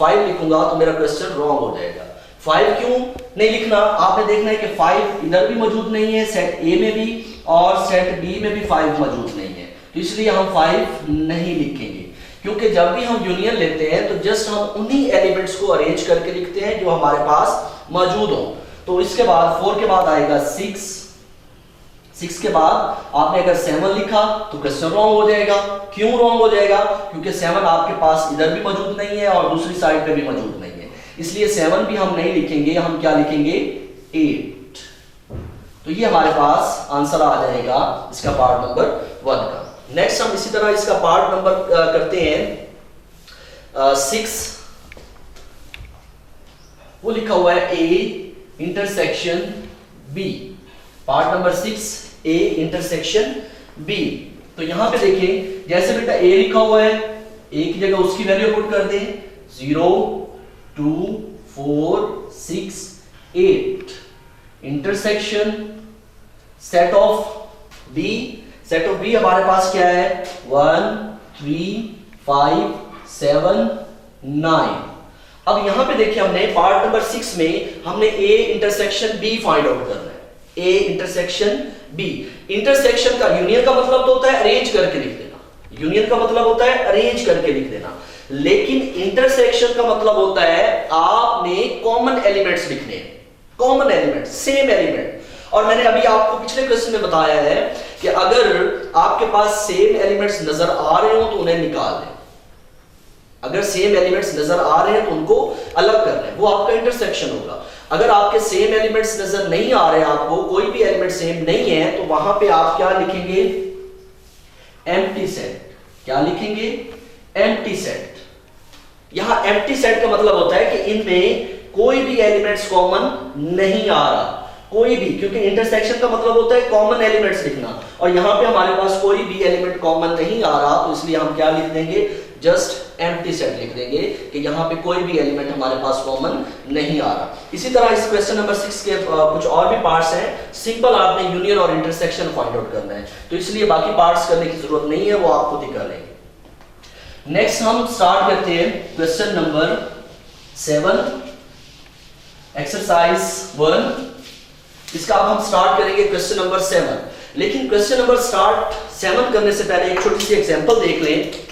5 लिखूंगा तो मेरा क्वेश्चन रॉन्ग हो जाएगा। 5 क्यों नहीं लिखना, आपने देखना है कि 5 इधर भी मौजूद नहीं है, सेट ए में भी, और सेट बी में भी 5 मौजूद नहीं है। तो इसलिए हम 5 नहीं लिखेंगे, क्योंकि जब भी हम यूनियन लेते हैं तो जस्ट हम उन्हीं एलिमेंट्स को अरेंज करके लिखते हैं जो हमारे पास मौजूद हो। तो इसके बाद 4 के बाद आएगा 6 के बाद आपने अगर 7 लिखा तो क्वेश्चन रॉन्ग हो जाएगा। क्यों रॉन्ग हो जाएगा, क्योंकि 7 आपके पास इधर भी मौजूद नहीं है और दूसरी साइड पे भी मौजूद नहीं है, इसलिए 7 भी हम नहीं लिखेंगे। हम क्या लिखेंगे, 8। तो ये हमारे पास आंसर आ जाएगा इसका पार्ट नंबर 1 का। नेक्स्ट हम इसी तरह इसका पार्ट नंबर करते हैं 6। वो लिखा हुआ है A intersection B, part number 6 A intersection B. तो यहां पे देखिए, जैसे बेटा ए लिखा हुआ है, ए की जगह उसकी वैल्यू पुट कर दें, 0 2 4 6 8 intersection set of B. Set of B हमारे पास क्या है, 1 3 5 7 9। अब यहां पे देखिए, हमने पार्ट नंबर 6 में हमने A intersection B find out करना है। ए इंटरसेक्शन बी, इंटरसेक्शन का यूनियन का मतलब तो होता है अरेंज करके लिख देना, यूनियन का मतलब होता है अरेंज करके लिख देना, लेकिन इंटरसेक्शन का मतलब होता है आपने कॉमन एलिमेंट्स लिखने हैं, कॉमन एलिमेंट, सेम एलिमेंट। और मैंने अभी आपको पिछले क्वेश्चन में बताया है कि अगर आपके पास सेम एलिमेंट्स नजर आ रहे हो तो उन्हें निकाल दें, अगर सेम एलिमेंट्स नजर आ रहे हैं तो उनको अलग कर लें, वो आपका इंटरसेक्शन होगा। अगर आपके सेम एलिमेंट्स नजर नहीं आ रहे हैं, आपको कोई भी एलिमेंट सेम नहीं है, तो वहां पे आप क्या लिखेंगे, एम्प्टी सेट। क्या लिखेंगे, एम्प्टी सेट। यहां एम्प्टी सेट का मतलब होता है कि इनमें कोई भी एलिमेंट्स कॉमन नहीं आ रहा, कोई भी, क्योंकि इंटरसेक्शन का मतलब होता है कॉमन एलिमेंट्स लिखना, और यहां पे हमारे पास कोई भी एलिमेंट कॉमन नहीं आ रहा, तो इसलिए हम क्या लिख देंगे, जस्ट एम्प्टी सेट लिख देंगे कि यहां पे कोई भी एलिमेंट हमारे पास कॉमन नहीं आ रहा। इसी तरह इस क्वेश्चन नंबर 6 के कुछ और भी पार्ट्स हैं, सिंपल आपने यूनियन और इंटरसेक्शन फाइंड आउट करना है, तो इसलिए बाकी पार्ट्स करने की जरूरत नहीं है, वो आप खुद ही कर लेंगे। नेक्स्ट हम स्टार्ट करते हैं क्वेश्चन नंबर 7, एक्सरसाइज 1। इसका अब हम स्टार्ट करेंगे क्वेश्चन नंबर 7। लेकिन क्वेश्चन नंबर 7 करने से पहले एक छोटी सी एग्जांपल देख लें।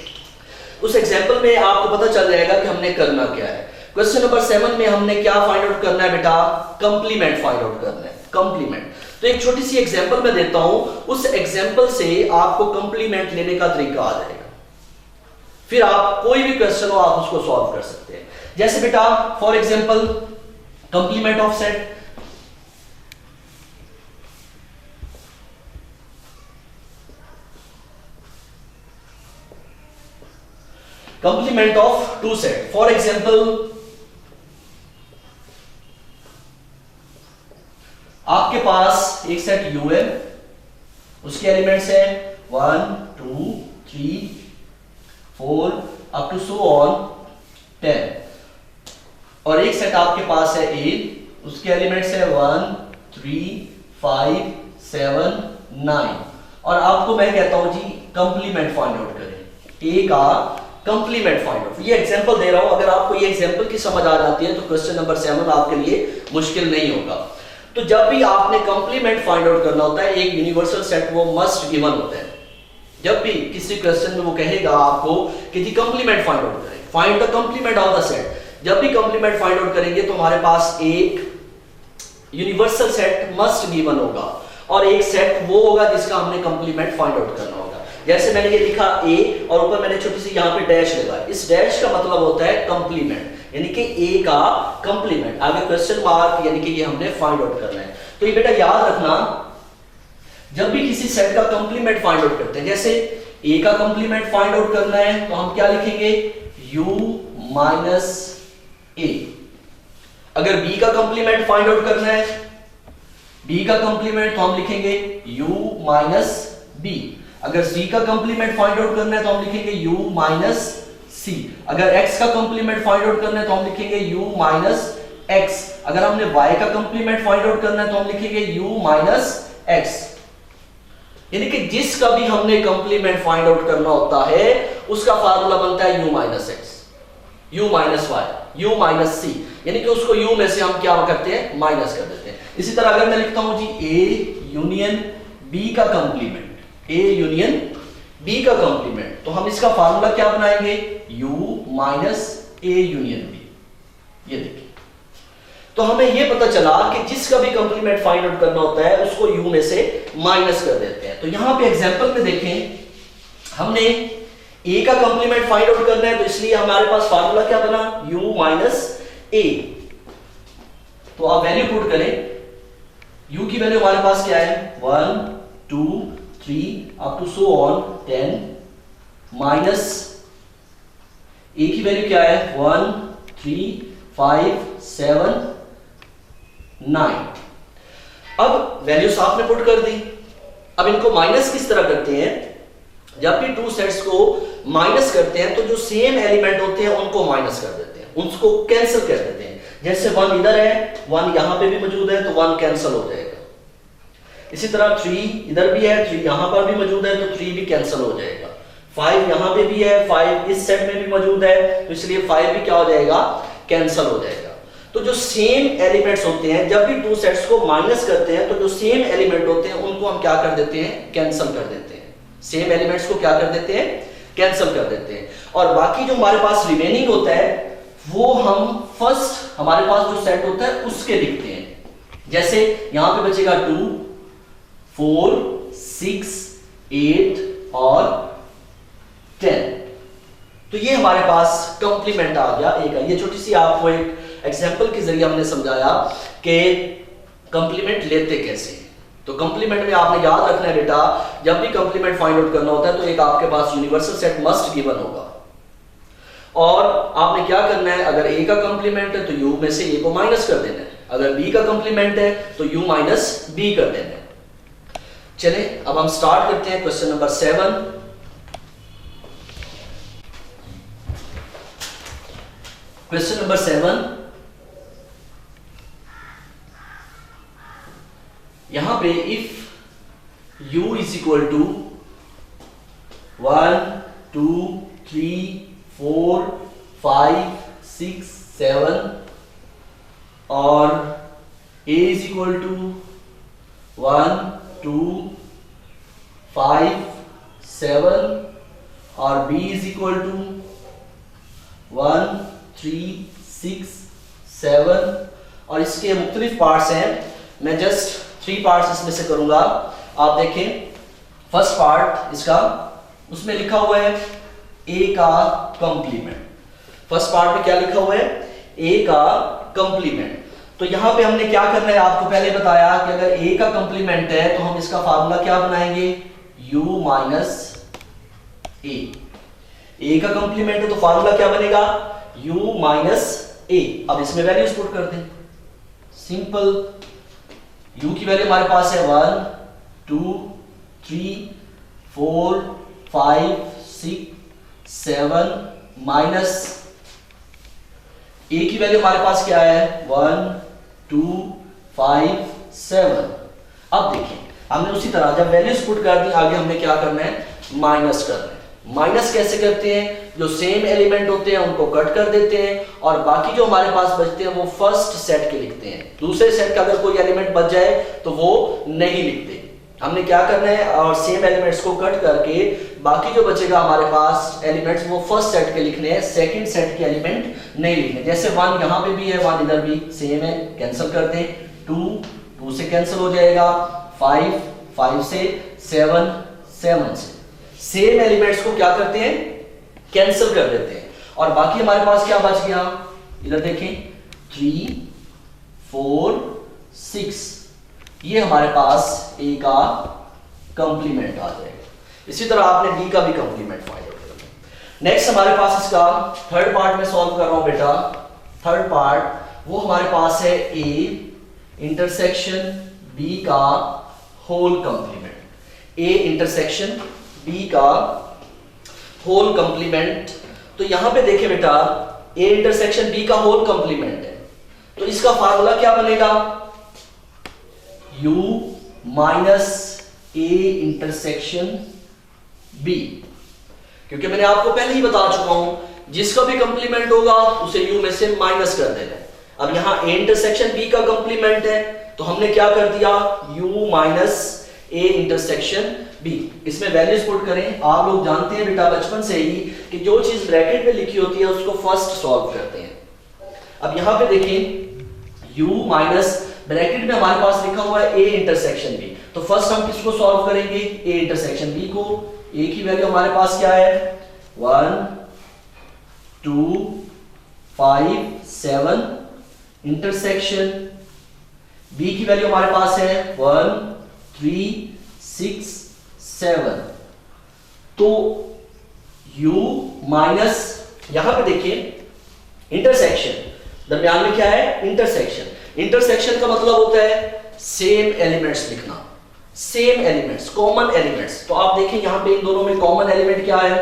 उस एग्जांपल में आपको पता चल जाएगा कि हमने करना क्या है। क्वेश्चन नंबर 7 में हमने क्या फाइंड आउट करना है बेटा, कंप्लीमेंट फाइंड आउट करना है, कंप्लीमेंट। तो एक छोटी सी एग्जांपल मैं देता हूं, उस एग्जांपल से आपको कंप्लीमेंट लेने का तरीका आ जाएगा, फिर आप कोई भी क्वेश्चन हो आप उसको सॉल्व कर सकते हैं। जैसे बेटा for example complement of set, complement of two set. For example आपके पास एक सेट U है, उसके एलिमेंट्स है 1 2 3 4 अप टू सो ऑन 10, और एक सेट आपके पास है A, उसके एलिमेंट्स है 1 3 5 7 9। और आपको मैं कहता हूं जी कंप्लीमेंट फाइंड आउट करें, ए का कंप्लीमेंट फाइंड आउट। ये एग्जांपल दे रहा हूं, अगर आपको ये एग्जांपल की समझ आ जाती है तो क्वेश्चन नंबर 7 आपके लिए मुश्किल नहीं होगा। तो जब भी आपने कंप्लीमेंट फाइंड आउट करना होता है, एक यूनिवर्सल सेट वो मस्ट गिवन होता है। जब भी किसी क्वेश्चन में वो कहेगा आपको कि जी कंप्लीमेंट फाइंड आउट करें, find the complement of the set, जब भी कंप्लीमेंट फाइंड आउट करेंगे तो हमारे पास एक यूनिवर्सल सेट मस्ट गिवन होगा और एक सेट वो होगा जिसका हमने कंप्लीमेंट फाइंड आउट करना होगा। जैसे मैंने ये लिखा ए और ऊपर मैंने छोटी सी यहाँ पे डैश लगा, इस डैश का मतलब होता है कंप्लीमेंट, यानी कि ए का कंप्लीमेंट, आगे क्वेश्चन मार्क, यानी कि ये हमने फाइंड आउट करना है। तो ये बेटा याद रखना, जब भी किसी सेट का कंप्लीमेंट फाइंड आउट करते हैं, जैसे ए का कंप्लीमेंट फाइंड आउट करना है तो हम क्या लिखेंगे, u माइनस ए। अगर बी का कंप्लीमेंट फाइंड आउट करना है, बी का कंप्लीमेंट तो हम लिखेंगे u माइनस बी। अगर c का कंप्लीमेंट फाइंड आउट करना है तो हम लिखेंगे u माइनस c। अगर x का कंप्लीमेंट फाइंड आउट करना है तो हम लिखेंगे u माइनस x। अगर हमने y का कंप्लीमेंट फाइंड आउट करना है तो हम लिखेंगे u माइनस x। यानी कि जिसका भी हमने कंप्लीमेंट फाइंड आउट करना होता है उसका फार्मूला बनता है u minus x, u minus y, u minus c, यानी कि उसको u में से हम क्या करते हैं, माइनस कर देते हैं। इसी तरह अगर मैं लिखता हूं जी a यूनियन b का कंप्लीमेंट, a यूनियन b का कंप्लीमेंट, तो हम इसका फार्मूला क्या बनाएंगे, u minus a union b। ये देखिए, तो हमें यह पता चला कि जिसका भी कंप्लीमेंट फाइंड आउट करना होता है उसको u में से माइनस कर देते हैं। तो यहां पे एग्जांपल में देखें, हमने a का कंप्लीमेंट फाइंड आउट करना है तो इसलिए हमारे पास फार्मूला क्या बना, u माइनस a। तो आप वैल्यू पुट करें, u की वैल्यू हमारे पास क्या है, 1 2 3 up to so on 10, minus a की वैल्यू क्या है, 1 3 5 7 9। अब वैल्यूज आपने पुट कर दी। अब इनको माइनस किस तरह करते हैं, जब भी टू सेट्स को माइनस करते हैं तो जो सेम एलिमेंट होते हैं उनको माइनस कर देते हैं, उसको कैंसिल कर देते हैं। जैसे 1 इधर है, 1 यहां पे भी मौजूद है तो 1 कैंसिल हो जाएगा। इसी तरह 3 इधर भी है, 3 यहां पर भी मौजूद है तो 3 भी कैंसिल हो जाएगा। 5 यहां पे भी है, 5 इस सेट में भी मौजूद है तो इसलिए 5 भी क्या हो जाएगा, कैंसिल हो जाएगा। तो जो सेम एलिमेंट्स होते हैं, जब भी टू सेट्स को माइनस करते हैं तो जो सेम एलिमेंट होते हैं उनको हम क्या कर देते हैं, कैंसिल कर देते हैं। सेम एलिमेंट्स को क्या कर देते हैं, कैंसिल कर देते हैं। और बाकी जो हमारे पास रिमेनिंग होता है वो हम फर्स्ट हमारे पास जो सेट होता है उसके लिखते हैं। जैसे यहां पे बचेगा 2 4 6 8 और 10। तो ये हमारे पास कंप्लीमेंट आ गया ए का। ये छोटी सी आपको एक एग्जांपल के जरिए हमने समझाया कि कंप्लीमेंट लेते कैसे। तो कंप्लीमेंट में आपने याद रखना है बेटा, जब भी कंप्लीमेंट फाइंड आउट करना होता है तो एक आपके पास यूनिवर्सल सेट मस्ट गिवन होगा और आपने क्या करना है, अगर ए का कंप्लीमेंट है तो यू में से ए को माइनस कर देना है, अगर बी का कंप्लीमेंट है तो यू माइनस बी कर देना है। चले अब हम स्टार्ट करते हैं क्वेश्चन नंबर 7। क्वेश्चन नंबर 7, यहां पे if u is equal to 1 2 3 4 5 6 7 और a इज इक्वल टू 1 2 5 7 और b इज इक्वल टू 1 3 6 7 और इसके मुख्तलिफ पार्ट्स हैं। मैं जस्ट 3 पार्ट्स इसमें से करूंगा। आप देखें फर्स्ट पार्ट इसका, उसमें लिखा हुआ है a का कंप्लीमेंट। फर्स्ट पार्ट में क्या लिखा हुआ है, a का कंप्लीमेंट। तो यहां पे हमने क्या करना है, आपको पहले बताया कि अगर a का कंप्लीमेंट है तो हम इसका फार्मूला क्या बनाएंगे, u माइनस a का कंप्लीमेंट है तो फार्मूला क्या बनेगा, u माइनस a। अब इसमें वैल्यूज पुट कर दें, सिंपल। u की वैल्यू हमारे पास है 1 2 3 4 5 6 7 माइनस a की वैल्यू हमारे पास क्या है 1 2 5 7। अब देखिए हमने उसी तरह जब वैल्यूज पुट कर दी, आगे हमने क्या करना है, माइनस कर रहे हैं। माइनस कैसे करते हैं? जो सेम एलिमेंट होते हैं उनको कट कर देते हैं और बाकी जो हमारे पास बचते हैं वो फर्स्ट सेट के लिखते हैं। दूसरे सेट का अगर कोई एलिमेंट बच जाए तो वो नहीं लिखते। हमने क्या करना है, और सेम एलिमेंट्स को कट करके बाकी जो बचेगा हमारे पास एलिमेंट्स वो फर्स्ट सेट के लिखने हैं, सेकंड सेट के एलिमेंट नहीं लिखने। जैसे 1 यहाँ पे भी है, 1 इधर भी सेम है, कैंसिल कर दें। 2 से कैंसिल हो जाएगा, 5 से, 7 से। सेम एलिमेंट्स को क्या करते हैं, कैंसिल कर देते हैं और बाकी हमारे पास क्या बच गया, इधर देखें 3 4 6, ये हमारे पास ए का कंप्लीमेंट आ जाएगा। इसी तरह आपने डी का भी कंप्लीमेंट फाइंड आउट करना। नेक्स्ट हमारे पास इसका थर्ड पार्ट में सॉल्व कर रहा हूं बेटा। थर्ड पार्ट वो हमारे पास है ए इंटरसेक्शन बी का whole complement. A intersection B का होल कंप्लीमेंट। तो यहां पे देखिए बेटा, ए इंटरसेक्शन बी का होल कंप्लीमेंट है, तो इसका फार्मूला क्या बनेगा, u minus A intersection B. क्योंकि मैंने आपको पहले ही बता चुका हूं जिसका भी कंप्लीमेंट होगा उसे u में से माइनस कर देना है। अब यहां a इंटरसेक्शन b का कंप्लीमेंट है तो हमने क्या कर दिया, u minus a intersection b। इसमें वैल्यूज पुट करें। आप लोग जानते हैं बेटा बचपन से ही कि जो चीज ब्रैकेट में लिखी होती है उसको फर्स्ट सॉल्व करते हैं। अब यहां पे देखें u माइनस ब्रैकेट में हमारे पास लिखा हुआ है a इंटरसेक्शन b, तो फर्स्ट हम किसको सॉल्व करेंगे, a इंटरसेक्शन b को। a की वैल्यू हमारे पास क्या है, 1 2 5 7, इंटरसेक्शन b की वैल्यू हमारे पास है 1 3 6 7। तो u माइनस, यहां पे देखिए इंटरसेक्शन, दरमियान में क्या है, इंटरसेक्शन। इंटरसेक्शन का मतलब होता है सेम एलिमेंट्स लिखना, सेम एलिमेंट्स, कॉमन एलिमेंट्स। तो आप देखें यहां पे इन दोनों में कॉमन एलिमेंट क्या है,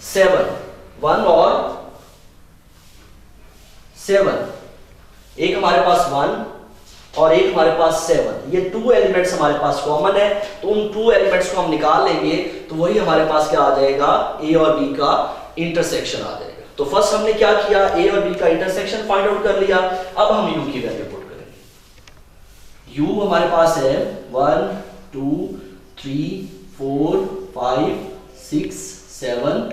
7, 1 और 7। एक हमारे पास 1 और एक हमारे पास 7, ये 2 एलिमेंट्स हमारे पास कॉमन है। तो उन 2 एलिमेंट्स को हम निकाल लेंगे तो वही हमारे पास क्या आ जाएगा, ए और बी का इंटरसेक्शन आ जाएगा। तो फर्स्ट हमने क्या किया, ए और बी का इंटरसेक्शन फाइंड आउट कर लिया। अब हम यू की वैल्यू पुट करेंगे। यू हमारे पास है 1 2 3 4 5 6 7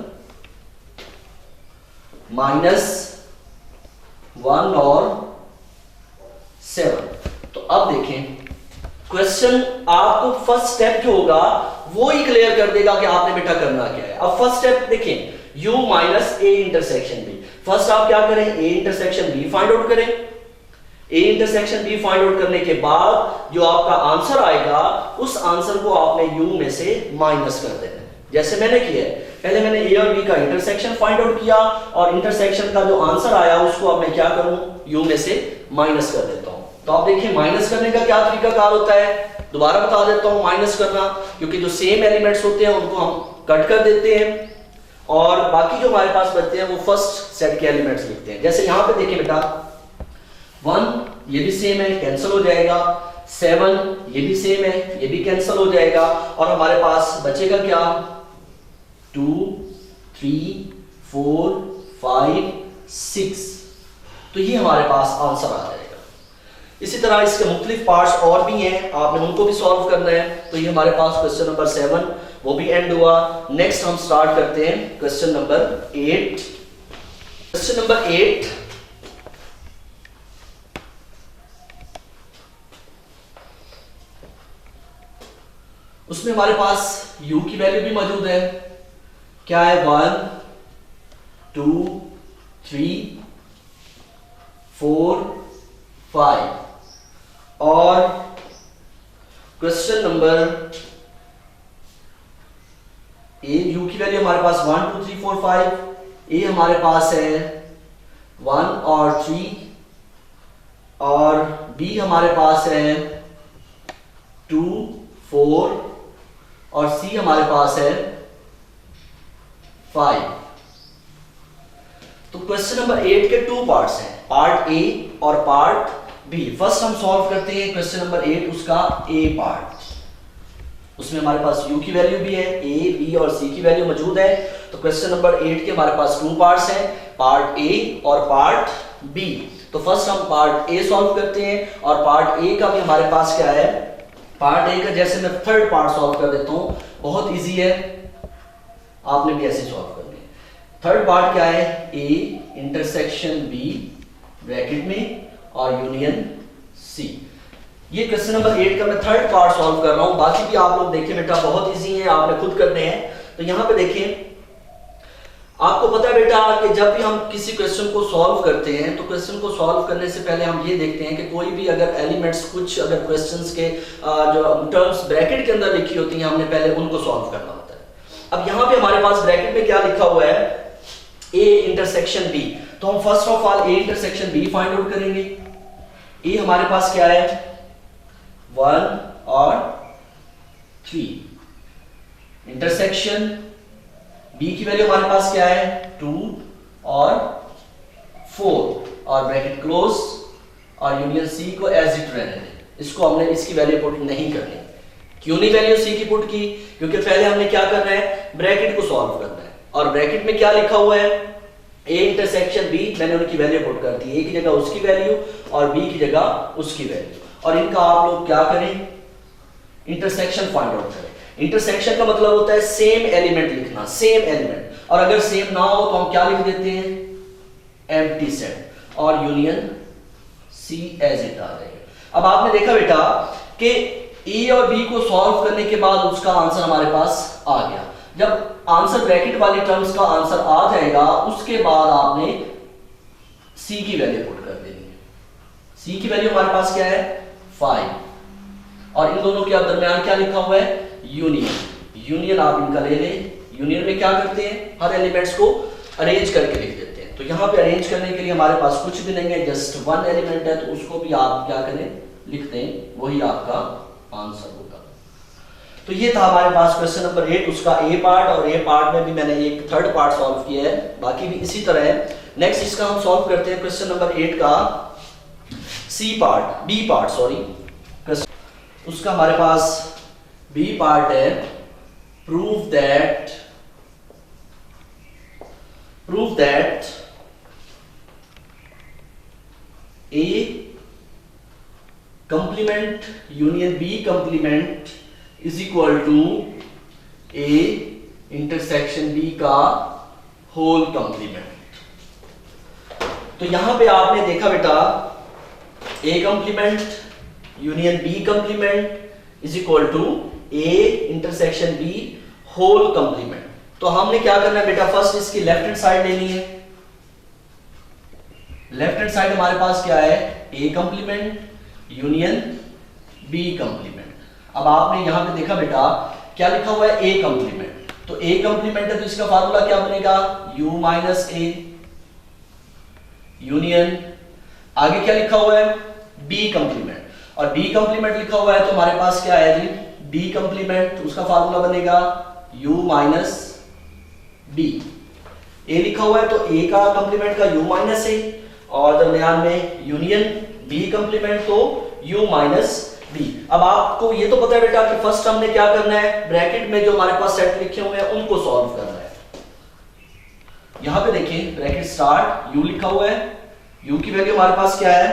माइनस 1 और 7। तो अब देखें क्वेश्चन आपको फर्स्ट स्टेप जो होगा वो ही क्लियर कर देगा कि आपने बेटा करना क्या है। अब फर्स्ट स्टेप देखें, u minus A intersection B. First आप क्या करें, a intersection b find out करें। a intersection b find out करने के बाद जो आपका आंसर आएगा उस आंसर को आपने u में से माइनस कर देना है, जैसे मैंने किया है। पहले मैंने a और b का इंटरसेक्शन फाइंड आउट किया और इंटरसेक्शन का जो आंसर आया उसको अब मैं क्या करूं, u में से माइनस कर देता हूं। तो आप देखिए माइनस करने का क्या तरीका कार होता है, दोबारा बता देता हूं। माइनस करना, क्योंकि जो सेम एलिमेंट्स होते हैं उनको हम कट कर देते हैं और बाकी जो हमारे पास बचते हैं वो फर्स्ट सेट के एलिमेंट्स लिखते हैं। जैसे यहां पे देखिए बेटा 1 ये भी सेम है, कैंसिल हो जाएगा। 7 ये भी सेम है, ये भी कैंसिल हो जाएगा और हमारे पास बचेगा क्या, 2 3 4 5 6। तो ये हमारे पास आंसर आ जाएगा। इसी तरह इसके मुख्तलिफ पार्ट्स और भी हैं, आपने उनको भी सॉल्व करना है। तो ये हमारे पास क्वेश्चन नंबर 7 वो भी एंड हुआ। नेक्स्ट हम स्टार्ट करते हैं क्वेश्चन नंबर 8। क्वेश्चन नंबर 8 उसमें हमारे पास u की वैल्यू भी मौजूद है, क्या है, 1 2 3 4 5 और क्वेश्चन नंबर ए, u की वैल्यू हमारे पास 1 2 3 4 5, ए हमारे पास है 1 और 3 और बी हमारे पास है 2 4 और सी हमारे पास है 5। तो क्वेश्चन नंबर 8 के 2 पार्ट्स हैं, पार्ट ए और पार्ट बी। फर्स्ट हम सॉल्व करते हैं क्वेश्चन नंबर 8 उसका ए पार्ट। उसमें हमारे पास u की वैल्यू भी है, a, b और c की वैल्यू मौजूद है। तो क्वेश्चन नंबर 8 के हमारे पास 2 पार्ट्स हैं, पार्ट a और पार्ट b। तो फर्स्ट हम पार्ट a सॉल्व करते हैं और पार्ट a का भी हमारे पास क्या है, पार्ट a का जैसे मैं थर्ड पार्ट सॉल्व कर देता हूं, बहुत इजी है, आपने भी ऐसे सॉल्व करनी है। थर्ड पार्ट क्या है, a इंटरसेक्शन b ब्रैकेट में और यूनियन c। ये क्वेश्चन नंबर 8 का मैं थर्ड पार्ट सॉल्व कर रहा हूं, बाकी भी आप लोग देखिए बेटा बहुत इजी है, आपने खुद करने हैं। तो यहां पे देखिए, आपको पता है बेटा कि जब भी हम किसी क्वेश्चन को सॉल्व करते हैं तो क्वेश्चन को सॉल्व करने से पहले हम ये देखते हैं कि कोई भी अगर एलिमेंट्स कुछ अगर क्वेश्चंस के जो टर्म्स ब्रैकेट के अंदर लिखी होती हैं, हमने पहले उनको सॉल्व करना होता है। अब यहाँ पे हमारे पास ब्रैकेट में क्या लिखा हुआ है, a इंटरसेक्शन b। तो हम first of all a intersection b find out करेंगे। a हमारे पास क्या है, 1 और 3। इंटरसेक्शन b की वैल्यू हमारे पास क्या है, 2 और 4 और ब्रैकेट क्लोज और यूनियन c को एज इट रहने दें। इसको हमने इसकी वैल्यू पुट नहीं करनी। क्यों नहीं वैल्यू c की पुट की, क्योंकि पहले हमने क्या करना है, ब्रैकेट को सॉल्व करना है। और ब्रैकेट में क्या लिखा हुआ है, a इंटरसेक्शन b, मैंने उनकी वैल्यू पुट कर दी, a की जगह उसकी वैल्यू और b की जगह उसकी वैल्यू। और इनका आप लोग क्या करें, इंटरसेक्शन फाइंड आउट करें। इंटरसेक्शन का मतलब होता है सेम एलिमेंट लिखना, सेम एलिमेंट। और अगर सेम ना हो तो हम क्या लिख देते हैं, एम्प्टी सेट और यूनियन c एज इट आ जाएगा। अब आपने देखा बेटा कि a और b को सॉल्व करने के बाद उसका आंसर हमारे पास आ गया। जब आंसर ब्रैकेट वाली टर्म्स का आंसर आ जाएगा, उसके बाद आपने c की वैल्यू पुट कर देनी है। c की वैल्यू हमारे पास क्या है, 5 और इन दोनों के दरमियान क्या लिखा हुआ है, यूनियन। यूनियन आप इनका ले लें। यूनियन में क्या करते हैं, हर एलिमेंट्स को अरेंज करके लिख देते हैं। तो यहाँ पे अरेंज करने के लिए हमारे पास कुछ भी नहीं है, जस्ट वन एलिमेंट है, तो उसको भी आप क्या करें, लिख दें, वही आपका आंसर होगा। तो ये था हमारे पास क्वेश्चन नंबर 8, उसका ए पार्ट। और ए पार्ट में भी मैंने एक थर्ड पार्ट सॉल्व किया है, बाकी भी इसी तरह है। नेक्स्ट इसका हम सॉल्व करते हैं क्वेश्चन नंबर 8 का बी पार्ट, सॉरी। उसका हमारे पास बी पार्ट है, prove that A complement union B complement is equal to A intersection B का होल कंप्लीमेंट। तो यहां पे आपने देखा बेटा, A complement union B complement is equal to A intersection B whole complement. तो हमने क्या करना है बेटा, फर्स्ट इसकी लेफ्ट हैंड साइड लेनी है। लेफ्ट हैंड साइड हमारे पास क्या है, A complement union B complement. अब आपने यहां पे देखा बेटा क्या लिखा हुआ है, A कंप्लीमेंट। तो A कंप्लीमेंट है तो इसका फार्मूला क्या बनेगा, U माइनस A यूनियन, आगे क्या लिखा हुआ है, B कंप्लीमेंट। और B कंप्लीमेंट लिखा हुआ है तो हमारे पास क्या है जी, B कंप्लीमेंट, तो उसका फार्मूला बनेगा U माइनस B। A लिखा हुआ है तो A का कंप्लीमेंट का U माइनस A और दरमियान में यूनियन B कंप्लीमेंट तो U माइनस B। अब आपको ये तो पता है बेटा कि फर्स्ट हमने क्या करना है, ब्रैकेट में जो हमारे पास सेट लिखे हुए हैं उनको सॉल्व करना है। यहां पे देखिए ब्रैकेट स्टार्ट, U लिखा हुआ है, U की वैल्यू हमारे पास क्या है,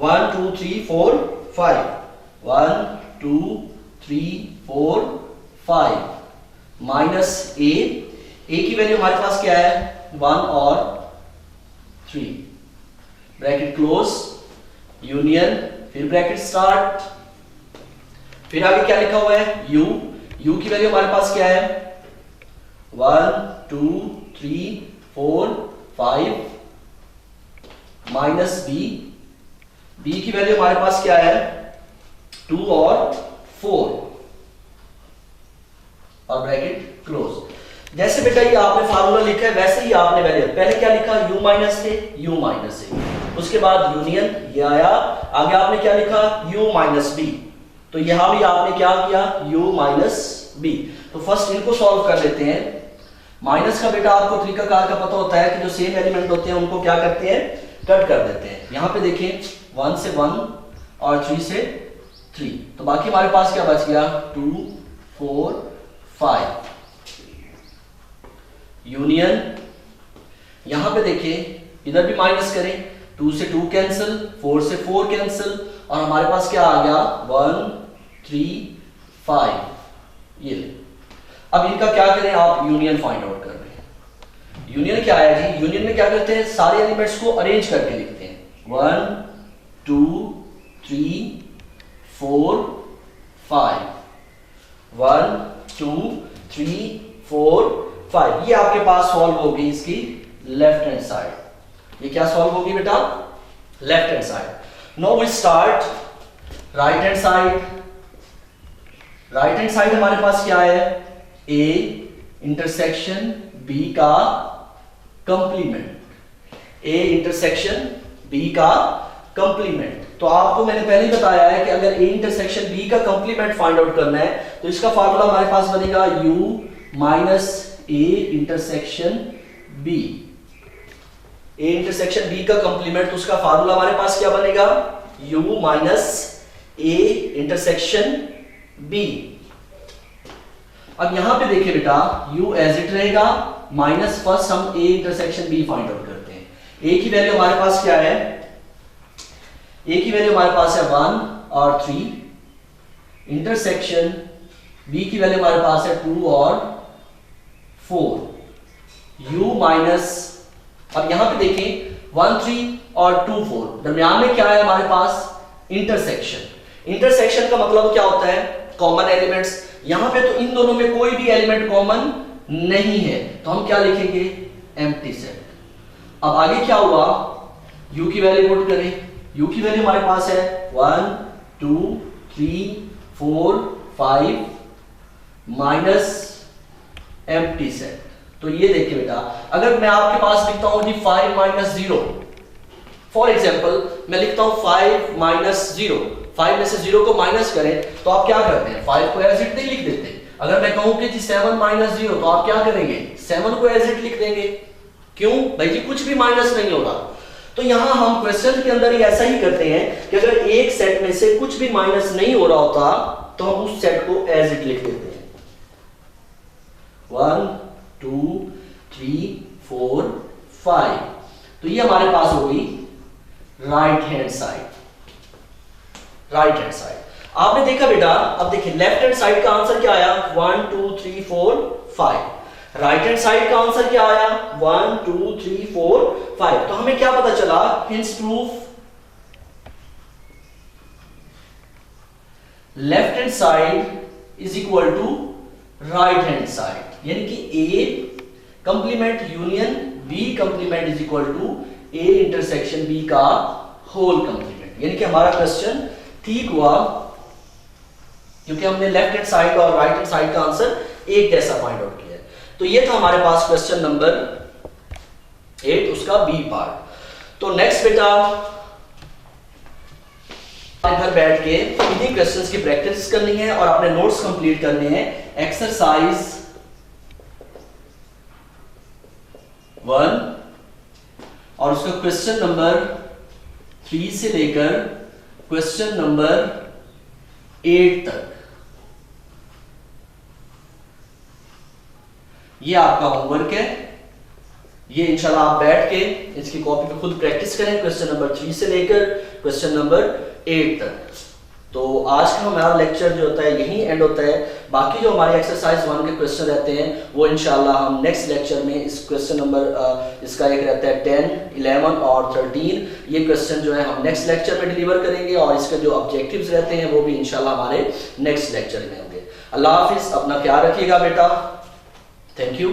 1 2 3 4 5, 1 2 3 4 5 माइनस A की वैल्यू हमारे पास क्या है, 1 और 3, ब्रैकेट क्लोज, यूनियन, फिर ब्रैकेट स्टार्ट, फिर आगे क्या लिखा हुआ है, U की वैल्यू हमारे पास क्या है, 1 2 3 4 5 माइनस B की वैल्यू हमारे पास क्या है, 2 और 4 और ब्रैकेट क्लोज। जैसे बेटा ये आपने फार्मूला लिखा है वैसे ही आपने वैल्यू, पहले क्या लिखा, U माइनस A, उसके बाद यूनियन ये आया, आगे आपने क्या लिखा, U माइनस B। तो यहां भी आपने क्या किया, U माइनस B। तो फर्स्ट इनको सॉल्व कर लेते हैं। माइनस का बेटा आपको तरीकाकार का पता होता है कि जो सेम एलिमेंट होते हैं उनको क्या करते हैं, कट कर देते हैं। यहां पे देखिए 1 से 1 और 3 से 3। तो बाकी हमारे पास क्या बच गया 2 4 5। यूनियन, यहां पे देखिए इधर भी माइनस करें, 2 से 2 कैंसिल, 4 से 4 कैंसिल, और हमारे पास क्या आ गया 1 3 5। ये ले। अब इनका क्या करें, आप यूनियन फाइंड आउट कर रहे हैं। यूनियन क्या है जी, यूनियन में क्या करते हैं, सारे एलिमेंट्स को अरेंज करके लिखते हैं। 1 2 3 4 5, 1 2 3 4 5। ये आपके पास सॉल्व होगी इसकी लेफ्ट हैंड साइड। ये क्या सॉल्व होगी बेटा, left hand side. Now we start right hand side. Right hand side हमारे पास क्या है, A इंटरसेक्शन B का कंप्लीमेंट। A इंटरसेक्शन B का कंप्लीमेंट। तो आपको मैंने पहले ही बताया है कि अगर A इंटरसेक्शन B का कंप्लीमेंट फाइंड आउट करना है तो इसका फार्मूला हमारे पास बनेगा U minus A intersection B। A intersection B का कंप्लीमेंट, तो उसका फार्मूला हमारे पास क्या बनेगा, U minus A intersection B। अब यहां पे देखिए बेटा U एज इट रहेगा, माइनस फर्स्ट हम A intersection B find out करते हैं। A की वैल्यू हमारे पास क्या है, A की वैल्यू हमारे पास है 1 और 3, इंटरसेक्शन B की वैल्यू हमारे पास है 2 और 4। U माइनस, अब यहां पे देखें 1 3 और 2 4, दरमियान में क्या है हमारे पास, इंटरसेक्शन। इंटरसेक्शन का मतलब क्या होता है, कॉमन एलिमेंट्स। यहां पे तो इन दोनों में कोई भी एलिमेंट कॉमन नहीं है, तो हम क्या लिखेंगे, एम्प्टी सेट। अब आगे क्या हुआ, U की वैल्यू पुट करें। U की वैल्यू हमारे पास है 1 2 3 4 5 माइनस एम्प्टी सेट। तो ये देखिए बेटा, अगर मैं आपके पास लिखता हूं जी 5 माइनस 0, फॉर एग्जाम्पल मैं लिखता हूं 5 माइनस 0, 5 में से 0 को माइनस करें तो आप क्या करते हैं, 5 को एज इट नहीं लिख देते। अगर मैं कहूं कि जी 7 माइनस 0, तो आप क्या करेंगे, 7 को एज इट लिख देंगे। क्यों भाई जी, कुछ भी माइनस नहीं हो रहा। तो यहां हम क्वेश्चन के अंदर ही ऐसा ही करते हैं कि अगर एक सेट में से कुछ भी माइनस नहीं हो रहा होता तो हम उस सेट को एज इट लिख देते हैं। 1 2 3 4 5। तो ये हमारे पास होगी right hand side. Right hand side आपने देखा बेटा, अब देखिए लेफ्ट हैंड साइड का आंसर क्या आया, 1 2 3 4 5। राइट हैंड साइड का आंसर क्या आया, 1 2 3 4 5। तो हमें क्या पता चला, hence proof left hand side is equal to right hand side, यानी कि A complement union B complement is equal to A intersection B का होल कंप्लीमेंट। यानी कि हमारा क्वेश्चन ठीक हुआ क्योंकि हमने लेफ्ट हैंड साइड और राइट हैंड साइड का आंसर एक जैसा फाइंड आउट किया है। तो ये था हमारे पास क्वेश्चन नंबर 8, उसका B पार्ट। तो नेक्स्ट बेटा घर बैठ के इन्हीं क्वेश्चंस की प्रैक्टिस करनी है और अपने नोट्स कंप्लीट करने हैं। एक्सरसाइज 1 और उसका क्वेश्चन नंबर 3 से लेकर क्वेश्चन नंबर 8 तक, ये आपका होमवर्क है। ये इंशाल्लाह आप बैठ के इसकी कॉपी पे खुद प्रैक्टिस करें, क्वेश्चन नंबर 3 से लेकर क्वेश्चन नंबर 8 तक। तो आज का हमारा लेक्चर जो होता है यही एंड होता है। बाकी जो हमारे एक्सरसाइज 1 के क्वेश्चन रहते हैं वो इंशाल्लाह हम नेक्स्ट लेक्चर में इस क्वेश्चन नंबर इसका एक रहता है 10, 11 और 13, ये क्वेश्चन जो है हम नेक्स्ट लेक्चर में डिलीवर करेंगे और इसके जो ऑब्जेक्टिव्स रहते हैं वो भी इंशाल्लाह हमारे नेक्स्ट लेक्चर में होंगे। अल्लाह हाफिज, अपना ख्याल रखिएगा बेटा। Thank you.